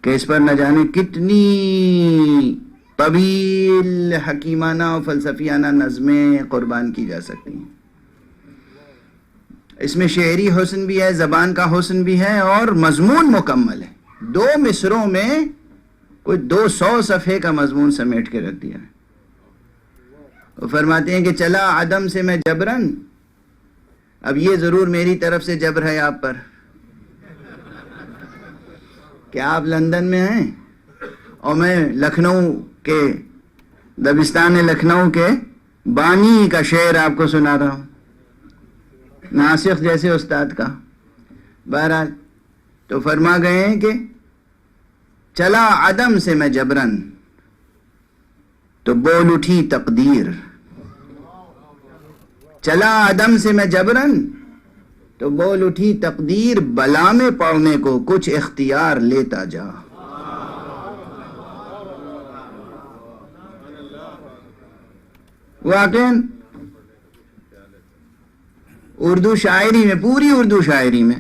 کہ اس پر نہ جانے کتنی طویل حکیمانہ و فلسفیانہ نظمیں قربان کی جا سکتی ہیں. اس میں شعری حسن بھی ہے، زبان کا حسن بھی ہے، اور مضمون مکمل ہے. 2 مصروں میں کوئی 200 صفحے کا مضمون سمیٹ کے رکھ دیا ہے. وہ فرماتے ہیں کہ چلا عدم سے میں جبرن، اب یہ ضرور میری طرف سے جبر ہے آپ پر کہ آپ لندن میں ہیں اور میں لکھنؤ کے دبستان لکھنؤ کے بانی کا شعر آپ کو سنا رہا ہوں، ناسخ جیسے استاد کا. بہرحال تو فرما گئے ہیں کہ چلا عدم سے میں جبرن تو بول اٹھی تقدیر، چلا عدم سے میں جبرن تو بول اٹھی تقدیر، بلا میں پڑنے کو کچھ اختیار لیتا جا. واقعاً اردو شاعری میں، پوری اردو شاعری میں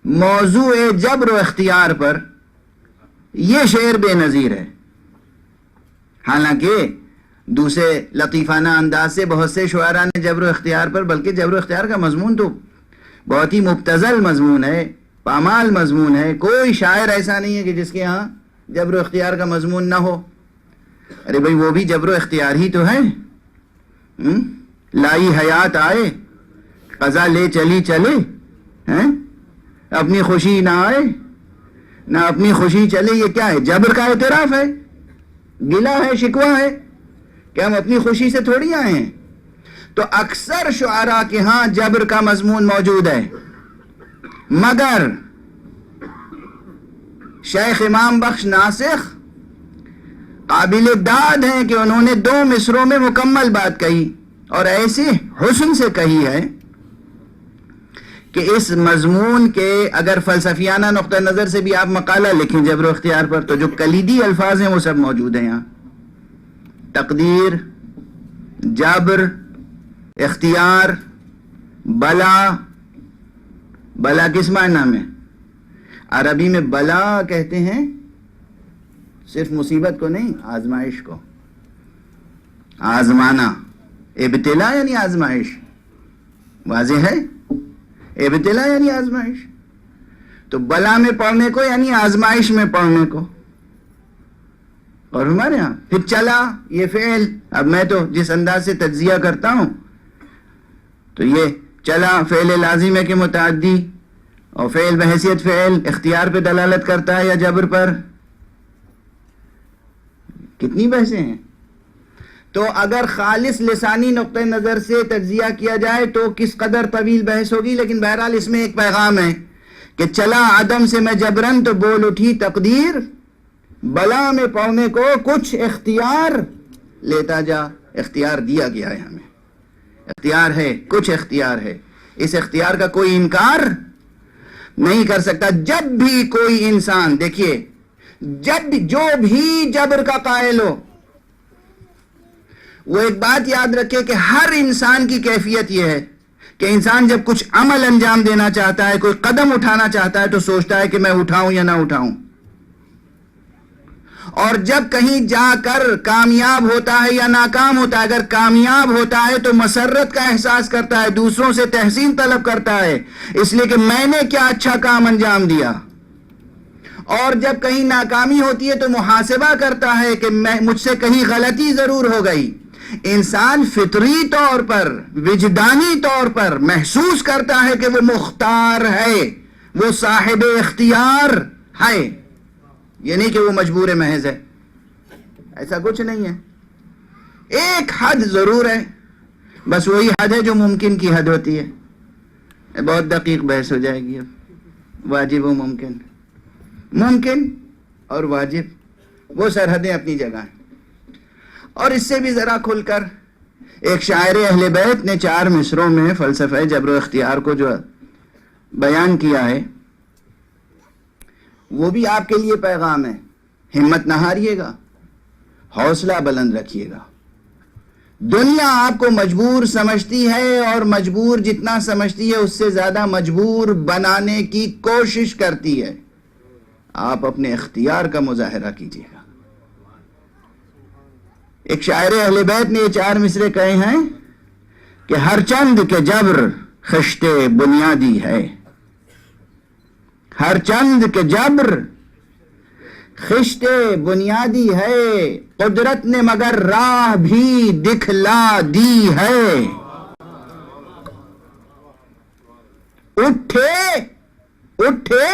موضوع جبر و اختیار پر یہ شعر بے نظیر ہے. حالانکہ دوسرے لطیفانہ انداز سے بہت سے شعراء نے جبر و اختیار پر، بلکہ جبر و اختیار کا مضمون تو بہت ہی مبتذل مضمون ہے، پامال مضمون ہے. کوئی شاعر ایسا نہیں ہے کہ جس کے ہاں جبر و اختیار کا مضمون نہ ہو. ارے بھائی وہ بھی جبر و اختیار ہی تو ہے. لائی حیات آئے قضا لے چلی چلے، اپنی خوشی نہ آئے نہ اپنی خوشی چلے. یہ کیا ہے؟ جبر کا اعتراف ہے، گلہ ہے، شکوہ ہے کہ ہم اپنی خوشی سے تھوڑی آئے ہیں. تو اکثر شعراء کے ہاں جبر کا مضمون موجود ہے، مگر شیخ امام بخش ناسخ قابل داد ہیں کہ انہوں نے 2 مصروں میں مکمل بات کہی، اور ایسے حسن سے کہی ہے کہ اس مضمون کے اگر فلسفیانہ نقطہ نظر سے بھی آپ مقالہ لکھیں جبر و اختیار پر تو جو کلیدی الفاظ ہیں وہ سب موجود ہیں یہاں. تقدیر، جبر، اختیار، بلا. بلا کس معنی میں؟ عربی میں بلا کہتے ہیں صرف مصیبت کو نہیں، آزمائش کو. آزمانا، ابتلا یعنی آزمائش. واضح ہے؟ ابتلا یعنی آزمائش. تو بلا میں پڑھنے کو یعنی آزمائش میں پڑھنے کو. اور ہمارے ہاں پھر چلا، یہ فعل، اب میں تو جس انداز سے تجزیہ کرتا ہوں تو یہ چلا فعل لازمہ کے متعدی، اور فعل بحیثیت فعل اختیار پہ دلالت کرتا ہے یا جبر پر. کتنی بحثیں ہیں. تو اگر خالص لسانی نقطہ نظر سے تجزیہ کیا جائے تو کس قدر طویل بحث ہوگی، لیکن بہرحال اس میں ایک پیغام ہے کہ چلا عدم سے میں جبرن تو بول اٹھی تقدیر، بلا میں پڑنے کو کچھ اختیار لیتا جا. اختیار دیا گیا ہے ہمیں، اختیار ہے، کچھ اختیار ہے. اس اختیار کا کوئی انکار نہیں کر سکتا. جب بھی کوئی انسان، دیکھیے، جب جو بھی جبر کا قائل ہو وہ ایک بات یاد رکھے کہ ہر انسان کی کیفیت یہ ہے کہ انسان جب کچھ عمل انجام دینا چاہتا ہے، کوئی قدم اٹھانا چاہتا ہے تو سوچتا ہے کہ میں اٹھاؤں یا نہ اٹھاؤں. اور جب کہیں جا کر کامیاب ہوتا ہے یا ناکام ہوتا ہے، اگر کامیاب ہوتا ہے تو مسرت کا احساس کرتا ہے، دوسروں سے تحسین طلب کرتا ہے، اس لیے کہ میں نے کیا اچھا کام انجام دیا. اور جب کہیں ناکامی ہوتی ہے تو محاسبہ کرتا ہے کہ مجھ سے کہیں غلطی ضرور ہو گئی. انسان فطری طور پر، وجدانی طور پر محسوس کرتا ہے کہ وہ مختار ہے، وہ صاحب اختیار ہے. یہ نہیں کہ وہ مجبور محض ہے، ایسا کچھ نہیں ہے. ایک حد ضرور ہے، بس وہی حد ہے جو ممکن کی حد ہوتی ہے. بہت دقیق بحث ہو جائے گی اب. واجب و ممکن، ممکن اور واجب وہ سرحدیں اپنی جگہ ہیں. اور اس سے بھی ذرا کھل کر ایک شاعر اہل بیت نے 4 مصروں میں فلسفہ جبر و اختیار کو جو بیان کیا ہے وہ بھی آپ کے لیے پیغام ہے. ہمت نہ ہاریے گا، حوصلہ بلند رکھیے گا. دنیا آپ کو مجبور سمجھتی ہے اور مجبور جتنا سمجھتی ہے اس سے زیادہ مجبور بنانے کی کوشش کرتی ہے. آپ اپنے اختیار کا مظاہرہ کیجیے گا. ایک شاعر اہل بیت نے یہ 4 مصرے کہے ہیں کہ ہر چند کے جبر خشت بنیادی ہے، ہر چند کے جبر خشت بنیادی ہے، قدرت نے مگر راہ بھی دکھلا دی ہے. اٹھے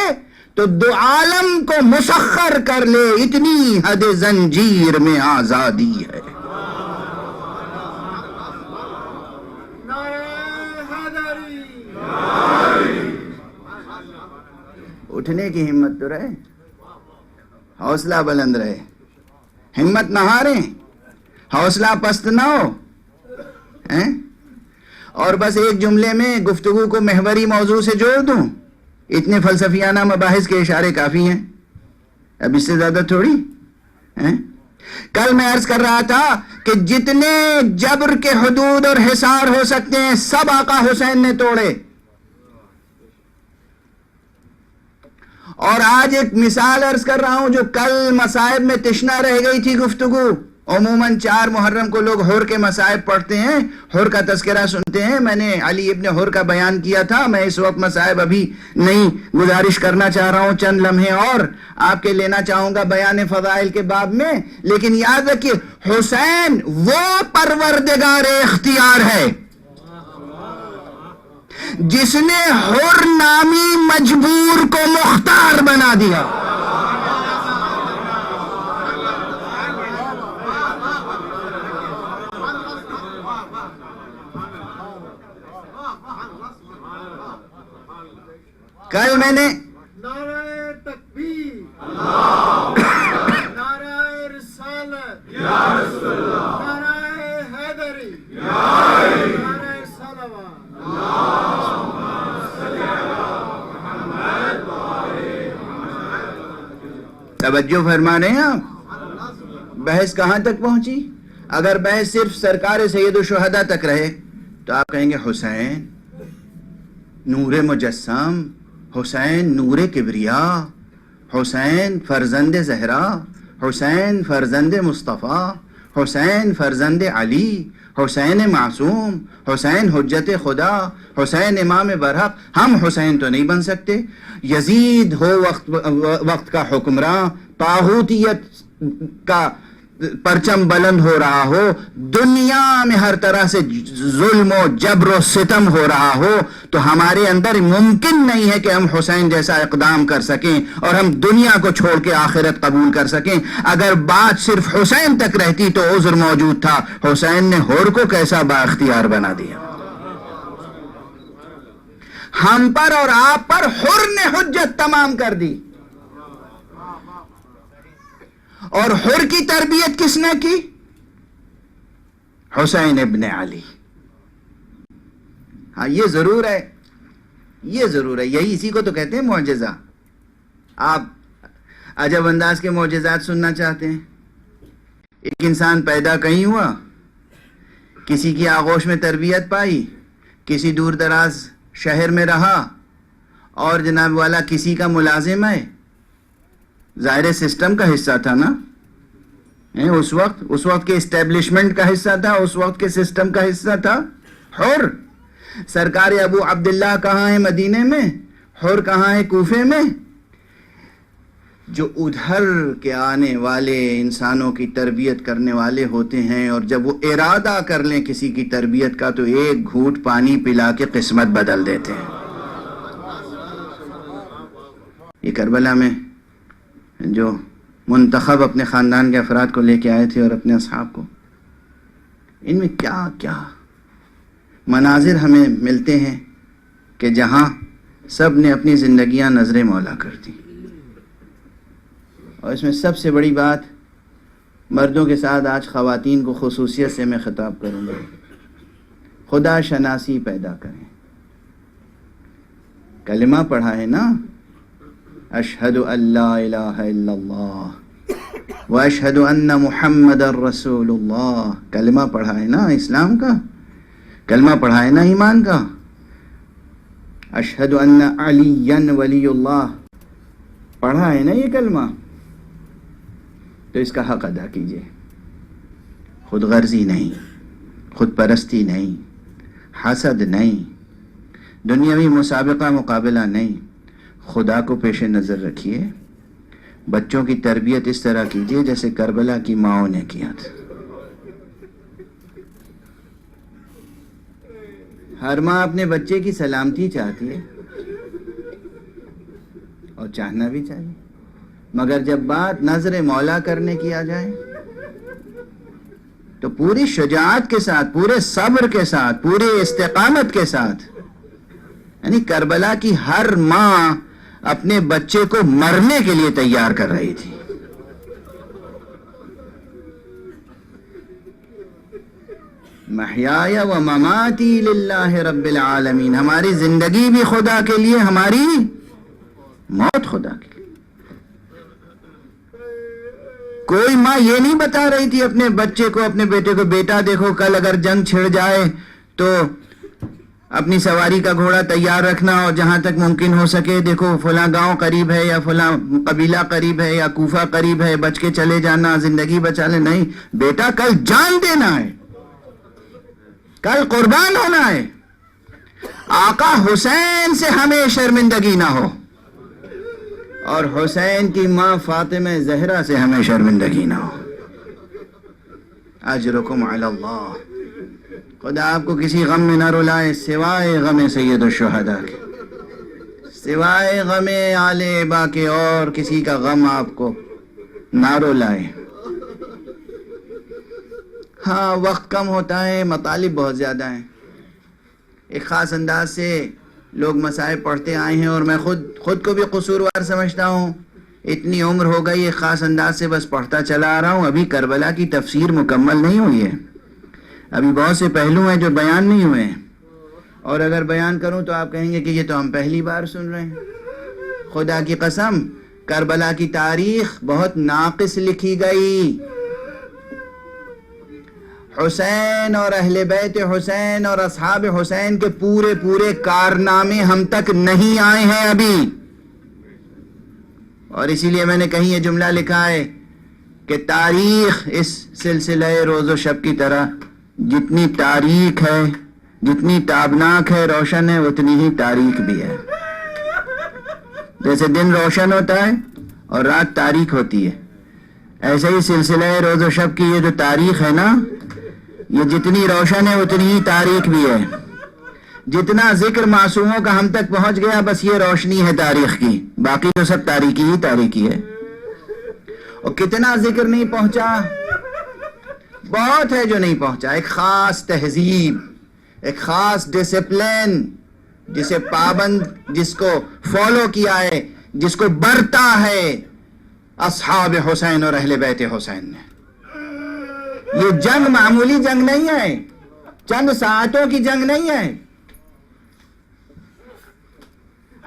تو دو عالم کو مسخر کر لے، اتنی حد زنجیر میں آزادی ہے. اٹھنے کی ہمت تو رہے، حوصلہ بلند رہے، ہمت نہ ہاریں، حوصلہ پست نہ ہو. اور بس ایک جملے میں گفتگو کو محوری موضوع سے جوڑ دوں، اتنے فلسفیانہ مباحث کے اشارے کافی ہیں، اب اس سے زیادہ تھوڑی. کل میں عرض کر رہا تھا کہ جتنے جبر کے حدود اور حصار ہو سکتے ہیں سب آقا حسین نے توڑے. اور آج ایک مثال عرض کر رہا ہوں جو کل مصائب میں تشنا رہ گئی تھی گفتگو. عموماً 4 محرم کو لوگ حر کے مصائب پڑھتے ہیں، حر کا تذکرہ سنتے ہیں. میں نے علی ابن حر کا بیان کیا تھا. میں اس وقت مصائب ابھی نہیں گزارش کرنا چاہ رہا ہوں، چند لمحے اور آپ کے لینا چاہوں گا بیان فضائل کے باب میں. لیکن یاد رکھیے حسین وہ پروردگار اختیار ہے جس نے حر نامی مجبور کو مختار بنا دیا. کل میں نے نعرہ تکبیر، نعرہ رسالت، نعرہ حیدری، نعرہ صلوات. توجہ فرما رہے ہیں آپ؟ بحث کہاں تک پہنچی؟ اگر بحث صرف سرکار سید الشہداء تک رہے تو آپ کہیں گے حسین نور مجسم، حسین نور کبریا، حسین فرزند زہرا، حسین فرزند مصطفیٰ، حسین فرزند علی، حسین معصوم، حسین حجت خدا، حسین امام برحق. ہم حسین تو نہیں بن سکتے. یزید ہو وقت کا حکمراں، طاغوتیت کا پرچم بلند ہو رہا ہو، دنیا میں ہر طرح سے ظلم و جبر و ستم ہو رہا ہو، تو ہمارے اندر ممکن نہیں ہے کہ ہم حسین جیسا اقدام کر سکیں اور ہم دنیا کو چھوڑ کے آخرت قبول کر سکیں. اگر بات صرف حسین تک رہتی تو عذر موجود تھا. حسین نے حر کو کیسا با اختیار بنا دیا. ہم پر اور آپ پر حر نے حجت تمام کر دی. اور حر کی تربیت کس نے کی؟ حسین ابن علی. ہاں یہ ضرور ہے، یہ ضرور ہے. یہی اسی کو تو کہتے ہیں معجزہ. آپ عجب انداز کے معجزات سننا چاہتے ہیں؟ ایک انسان پیدا کہیں ہوا، کسی کی آغوش میں تربیت پائی، کسی دور دراز شہر میں رہا اور جناب والا کسی کا ملازم ہے. ظاہر سسٹم کا حصہ تھا نا، اس وقت کے اسٹیبلشمنٹ کا حصہ تھا، اس وقت کے سسٹم کا حصہ تھا. حر سرکار ابو عبداللہ کہاں ہے؟ مدینے میں. حر کہاں ہے؟ کوفے میں. جو ادھر کے آنے والے انسانوں کی تربیت کرنے والے ہوتے ہیں اور جب وہ ارادہ کر لیں کسی کی تربیت کا تو ایک گھونٹ پانی پلا کے قسمت بدل دیتے ہیں. یہ کربلا میں جو منتخب اپنے خاندان کے افراد کو لے کے آئے تھے اور اپنے اصحاب کو، ان میں کیا کیا مناظر ہمیں ملتے ہیں کہ جہاں سب نے اپنی زندگیاں نظر مولا کر دی. اور اس میں سب سے بڑی بات، مردوں کے ساتھ آج خواتین کو خصوصیت سے میں خطاب کروں گا. خدا شناسی پیدا کریں. کلمہ پڑھا ہے نا، اشہد ان لا الہ الا اللہ واشہد ان محمد رسول اللہ. کلمہ پڑھا ہے نا اسلام کا، کلمہ پڑھا ہے نا ایمان کا. اشہد ان علی ولی اللہ پڑھا ہے نا یہ کلمہ، تو اس کا حق ادا کیجیے. خود غرضی نہیں، خود پرستی نہیں، حسد نہیں، دنیاوی مسابقہ مقابلہ نہیں. خدا کو پیش نظر رکھیے. بچوں کی تربیت اس طرح کیجیے جیسے کربلا کی ماؤں نے کیا تھا. ہر ماں اپنے بچے کی سلامتی چاہتی ہے اور چاہنا بھی چاہیے، مگر جب بات نظر مولا کرنے کی آ جائے تو پوری شجاعت کے ساتھ، پورے صبر کے ساتھ، پوری استقامت کے ساتھ، یعنی کربلا کی ہر ماں اپنے بچے کو مرنے کے لیے تیار کر رہی تھی. محیایا و مماتی للہ رب العالمین. ہماری زندگی بھی خدا کے لیے، ہماری موت خدا کے لیے. کوئی ماں یہ نہیں بتا رہی تھی اپنے بچے کو، اپنے بیٹے کو، بیٹا دیکھو کل اگر جنگ چھڑ جائے تو اپنی سواری کا گھوڑا تیار رکھنا، اور جہاں تک ممکن ہو سکے دیکھو فلاں گاؤں قریب ہے یا فلاں قبیلہ قریب ہے یا کوفہ قریب ہے، بچ کے چلے جانا، زندگی بچا لے. نہیں بیٹا، کل جان دینا ہے، کل قربان ہونا ہے. آقا حسین سے ہمیں شرمندگی نہ ہو، اور حسین کی ماں فاطمہ زہرا سے ہمیں شرمندگی نہ ہو. اجرکم علی اللہ. خدا آپ کو کسی غم میں نہ رلائے سوائے غم سید الشہداء کے، سوائے غم آل ابا کے، اور کسی کا غم آپ کو نہ رلائے. ہاں وقت کم ہوتا ہے، مطالب بہت زیادہ ہیں. ایک خاص انداز سے لوگ مسائل پڑھتے آئے ہیں، اور میں خود کو بھی قصوروار سمجھتا ہوں. اتنی عمر ہو گئی ایک خاص انداز سے بس پڑھتا چلا آ رہا ہوں. ابھی کربلا کی تفسیر مکمل نہیں ہوئی ہے، ابھی بہت سے پہلو ہیں جو بیان نہیں ہوئے ہیں، اور اگر بیان کروں تو آپ کہیں گے کہ یہ تو ہم پہلی بار سن رہے ہیں. خدا کی قسم کربلا کی تاریخ بہت ناقص لکھی گئی. حسین اور اہل بیت حسین اور اصحاب حسین کے پورے کارنامے ہم تک نہیں آئے ہیں ابھی. اور اسی لیے میں نے کہیں یہ جملہ لکھا ہے کہ تاریخ اس سلسلہ روز و شب کی طرح جتنی تاریخ ہے، جتنی تابناک ہے، روشن ہے، اتنی ہی تاریخ بھی ہے. جیسے دن روشن ہوتا ہے اور رات تاریخ ہوتی ہے، ایسے ہی سلسلہ روز و شب کی یہ جو تاریخ ہے نا، یہ جتنی روشن ہے اتنی ہی تاریخ بھی ہے. جتنا ذکر معصوموں کا ہم تک پہنچ گیا بس یہ روشنی ہے تاریخ کی، باقی تو سب تاریخی ہی تاریخی ہے. اور کتنا ذکر نہیں پہنچا، بہت ہے جو نہیں پہنچا. ایک خاص تہذیب، ایک خاص ڈسپلن جسے پابند، جس کو فالو کیا ہے، جس کو برتا ہے اصحاب حسین اور اہل بیت حسین نے. یہ جنگ معمولی جنگ نہیں ہے، چند ساعتوں کی جنگ نہیں ہے.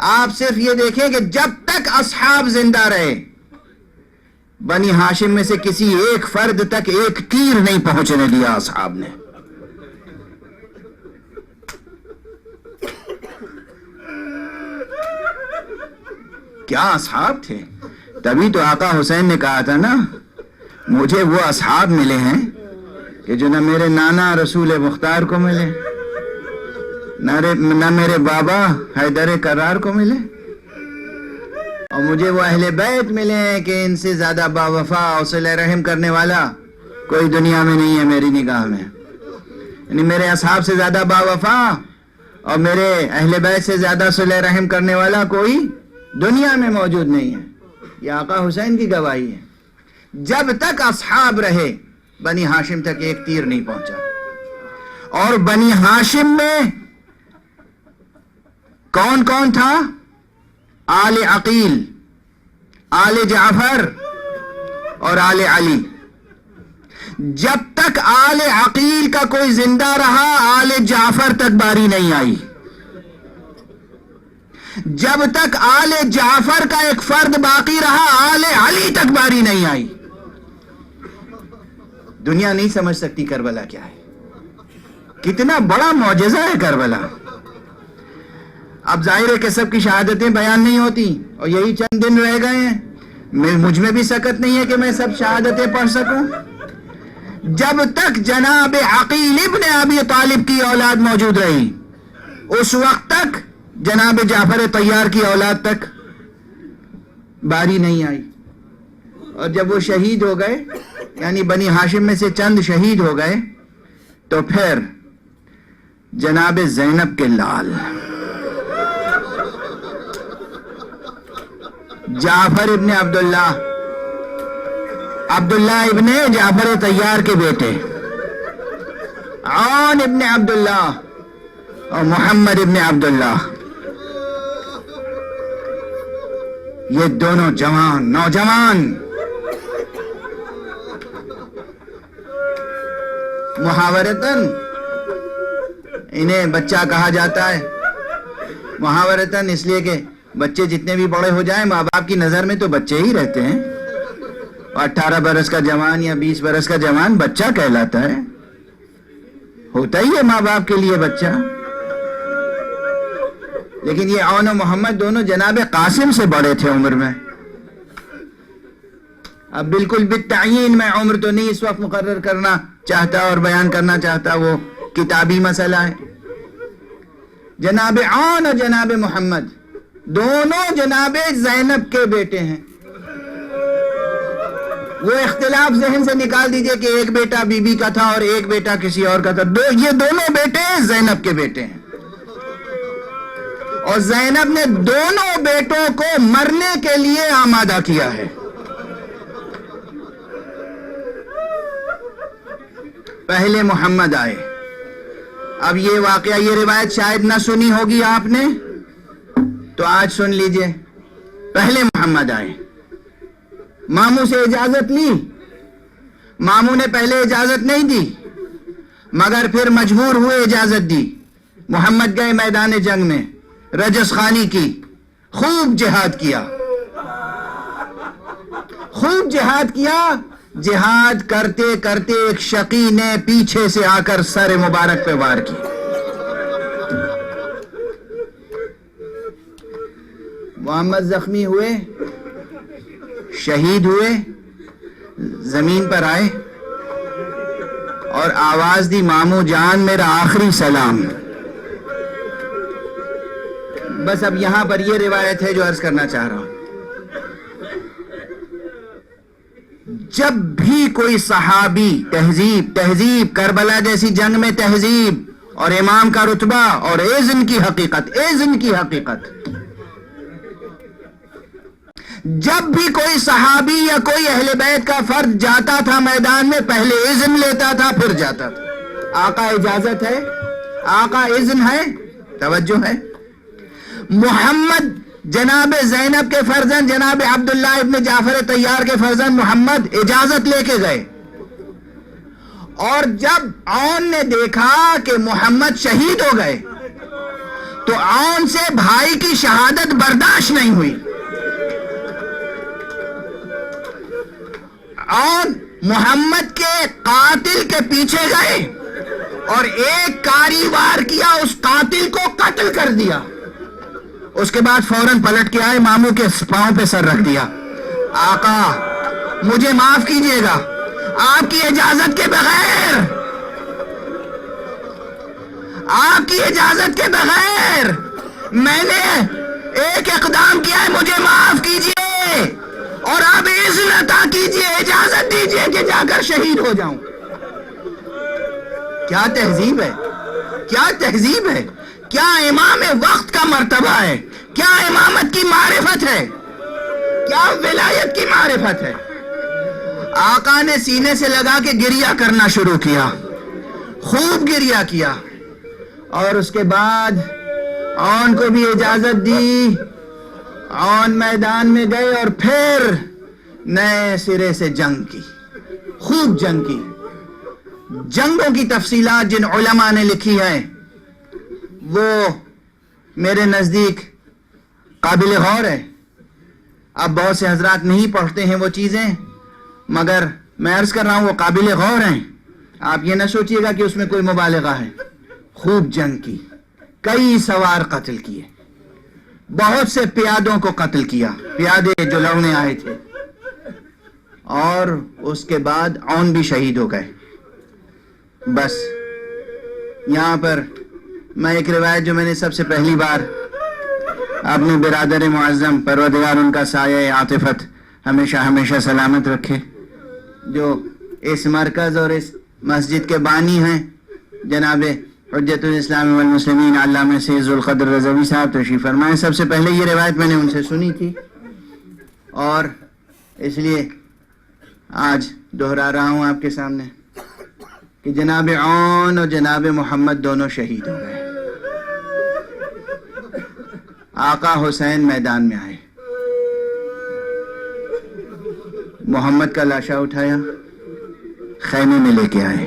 آپ صرف یہ دیکھیں کہ جب تک اصحاب زندہ رہے بنی ہاشم میں سے کسی ایک فرد تک ایک تیر نہیں پہنچنے دیا اصحاب نے. کیا اصحاب تھے. تبھی تو آقا حسین نے کہا تھا نا، مجھے وہ اصحاب ملے ہیں کہ جو نہ میرے نانا رسول مختار کو ملے، نہ میرے بابا حیدر کرار کو ملے، اور مجھے وہ اہل بیت ملے ہیں کہ ان سے زیادہ باوفا اور صلہ رحم کرنے والا کوئی دنیا میں نہیں ہے میری نگاہ میں. یعنی میرے اصحاب سے زیادہ باوفا اور میرے اہل بیت سے زیادہ صلہ رحم کرنے والا کوئی دنیا میں موجود نہیں ہے. یہ آقا حسین کی گواہی ہے. جب تک اصحاب رہے بنی ہاشم تک ایک تیر نہیں پہنچا. اور بنی ہاشم میں کون کون تھا؟ آل عقیل، آل جعفر اور آل علی. جب تک آل عقیل کا کوئی زندہ رہا آل جعفر تک باری نہیں آئی. جب تک آل جعفر کا ایک فرد باقی رہا آل علی تک باری نہیں آئی. دنیا نہیں سمجھ سکتی کربلا کیا ہے. کتنا بڑا معجزہ ہے کربلا. اب ظاہر ہے کہ سب کی شہادتیں بیان نہیں ہوتی اور یہی چند دن رہ گئے ہیں. مجھ میں بھی سکت نہیں ہے کہ میں سب شہادتیں پڑھ سکوں. جب تک جناب عقیل ابن ابی طالب کی اولاد موجود رہی اس وقت تک جناب جعفر طیار کی اولاد تک باری نہیں آئی. اور جب وہ شہید ہو گئے یعنی بنی ہاشم میں سے چند شہید ہو گئے تو پھر جناب زینب کے لال جعفر ابن عبداللہ ابن جعفر طیار کے بیٹے عون ابن عبداللہ اور محمد ابن عبداللہ، یہ دونوں نوجوان محاورتاً انہیں بچہ کہا جاتا ہے. محاورتاً اس لیے کہ بچے جتنے بھی بڑے ہو جائیں ماں باپ کی نظر میں تو بچے ہی رہتے ہیں. 18 برس کا جوان یا 20 برس کا جوان بچہ کہلاتا ہے. ہوتا ہی ہے ماں باپ کے لیے بچہ. لیکن یہ عون و محمد دونوں جناب قاسم سے بڑے تھے عمر میں. اب بالکل بالتعین میں عمر تو نہیں اس وقت مقرر کرنا چاہتا اور بیان کرنا چاہتا، وہ کتابی مسئلہ ہے. جناب عون اور جناب محمد دونوں جناب زینب کے بیٹے ہیں. وہ اختلاف ذہن سے نکال دیجئے کہ ایک بیٹا بی بی کا تھا اور ایک بیٹا کسی اور کا تھا. یہ دونوں بیٹے زینب کے بیٹے ہیں اور زینب نے دونوں بیٹوں کو مرنے کے لیے آمادہ کیا ہے. پہلے محمد آئے. اب یہ واقعہ یہ روایت شاید نہ سنی ہوگی آپ نے تو آج سن لیجئے. پہلے محمد آئے، ماموں سے اجازت لی. ماموں نے پہلے اجازت نہیں دی مگر پھر مجبور ہوئے اجازت دی. محمد گئے میدان جنگ میں، رجس خانی کی، خوب جہاد کیا. جہاد کرتے کرتے ایک شقی نے پیچھے سے آ کر سر مبارک پہ وار کی. محمد زخمی ہوئے، شہید ہوئے، زمین پر آئے اور آواز دی، ماموں جان میرا آخری سلام. بس اب یہاں پر یہ روایت ہے جو عرض کرنا چاہ رہا ہوں. جب بھی کوئی صحابی تہذیب کربلا جیسی جنگ میں تہذیب اور امام کا رتبہ اور اذن کی حقیقت جب بھی کوئی صحابی یا کوئی اہل بیت کا فرد جاتا تھا میدان میں پہلے اذن لیتا تھا پھر جاتا تھا. آقا اجازت ہے، آقا اذن ہے، توجہ ہے. محمد جناب زینب کے فرزند جناب عبداللہ ابن جعفر طیار کے فرزند محمد اجازت لے کے گئے اور جب عون نے دیکھا کہ محمد شہید ہو گئے تو عون سے بھائی کی شہادت برداشت نہیں ہوئی. عون محمد کے قاتل کے پیچھے گئے اور ایک کاری وار کیا، اس قاتل کو قتل کر دیا. اس کے بعد فوراً پلٹ کے آئے، ماموں کے پاؤں پہ سر رکھ دیا. آقا مجھے معاف کیجئے گا، آپ کی اجازت کے بغیر میں نے ایک اقدام کیا ہے، مجھے معاف کیجئے اور آپ اذن عطا کیجئے، اجازت دیجئے کہ جا کر شہید ہو جاؤں. کیا تہذیب ہے، کیا امام وقت کا مرتبہ ہے، کیا امامت کی معرفت ہے، کیا ولایت کی معرفت ہے. آقا نے سینے سے لگا کے گریہ کرنا شروع کیا، خوب گریہ کیا اور اس کے بعد عون کو بھی اجازت دی. عون میدان میں گئے اور پھر نئے سرے سے جنگ کی، خوب جنگ کی. جنگوں کی تفصیلات جن علماء نے لکھی ہے وہ میرے نزدیک قابل غور ہے. اب بہت سے حضرات نہیں پڑھتے ہیں وہ چیزیں، مگر میں عرض کر رہا ہوں وہ قابل غور ہیں. آپ یہ نہ سوچئے گا کہ اس میں کوئی مبالغہ ہے. خوب جنگ کی، کئی سوار قتل کیے، بہت سے پیادوں کو قتل کیا، پیادے جو لڑنے آئے تھے، اور اس کے بعد اون بھی شہید ہو گئے. بس یہاں پر میں ایک روایت جو میں نے سب سے پہلی بار اپنے برادر معظم پروردگار ان کا سایہ عاطفت ہمیشہ ہمیشہ سلامت رکھے، جو اس مرکز اور اس مسجد کے بانی ہیں، جناب حجت الاسلام والمسلمین علامہ سید ذوالقدر رضوی صاحب تشریف فرمائے. سب سے پہلے یہ روایت میں نے ان سے سنی تھی اور اس لیے آج دہرا رہا ہوں آپ کے سامنے کہ جناب عون اور جناب محمد دونوں شہید ہو گئے. آقا حسین میدان میں آئے، محمد کا لاشا اٹھایا، خیمے میں لے کے آئے.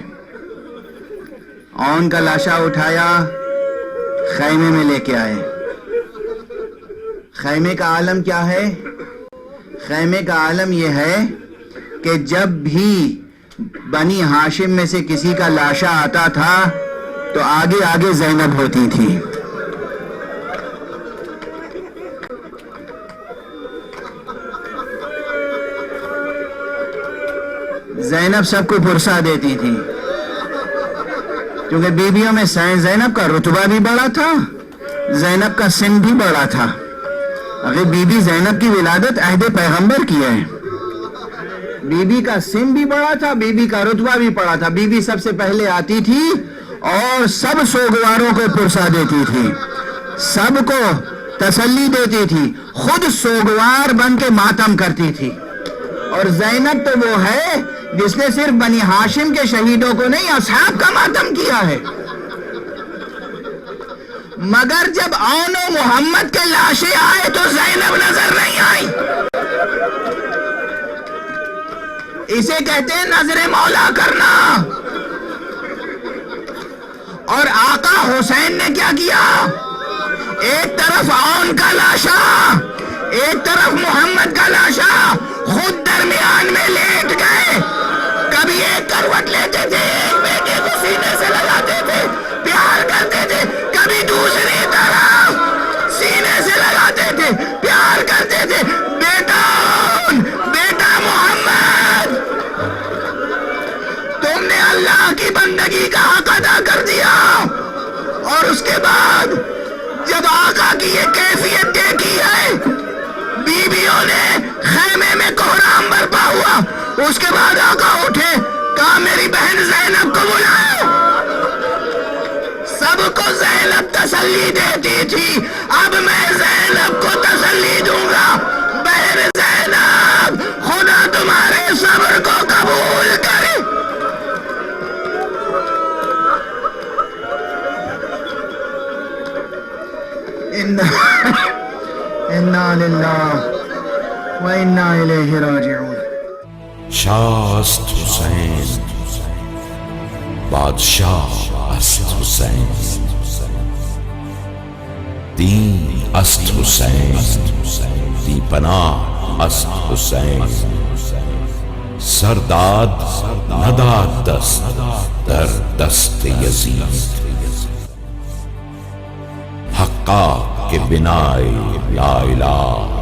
عون کا لاشا اٹھایا، خیمے میں لے کے آئے. خیمے کا عالم کیا ہے؟ خیمے کا عالم یہ ہے کہ جب بھی بنی ہاشم میں سے کسی کا لاشا آتا تھا تو آگے آگے زینب ہوتی تھی. زینب سب کو پرسا دیتی تھی، کیونکہ بیویوں میں زینب کا رتبہ بھی بڑا تھا، زینب کا سن بھی بڑا تھا. اگر بی بی زینب کی ولادت عہد پیغمبر کی ہے، بی بی کا سن بھی بڑا تھا، بی بی کا رتبہ بھی بڑا تھا. بی بی سب سے پہلے آتی تھی اور سب سوگواروں کو پرسا دیتی تھی، سب کو تسلی دیتی تھی، خود سوگوار بن کے ماتم کرتی تھی. اور زینب تو وہ ہے جس نے صرف بنی ہاشم کے شہیدوں کو نہیں، اصحاب کا ماتم کیا ہے. مگر جب عون و محمد کے لاشیں آئے تو زینب نظر نہیں آئی. اسے کہتے ہیں نظر مولا کرنا. اور آقا حسین نے کیا کیا؟ ایک طرف عون کا لاشا، ایک طرف محمد کا لاشا، خود درمیان میں لیٹ گئے. کبھی ایک کروٹ لیتے تھے، ایک بیٹے کو سینے سے لگاتے تھے، پیار کرتے تھے، کبھی دوسری طرف سینے سے لگاتے تھے، پیار کرتے تھے. بیٹا بیٹا محمد، تم نے اللہ کی بندگی کا حق ادا کر دیا. اور اس کے بعد جب آقا کی یہ کیفیت دیکھی ہے، بیویوں نے خیمے میں کوہرام برپا ہوا. اس کے بعد آقا اٹھے، کہا میری بہن زینب کو بلاؤ. سب کو زینب تسلی دیتی تھی، اب میں زینب کو تسلی دوں گا. بہن زینب، خدا تمہارے صبر کو قبول کرے. اِنَّا لِلَّهِ وَإِنَّا إِلَيْهِ راجعون. شاہ است حسین، بادشاہ است حسین، دین است حسین، دی پناہ است حسین. سرداد نداد دست در دست یزید، حقا کے بنائے لا الہ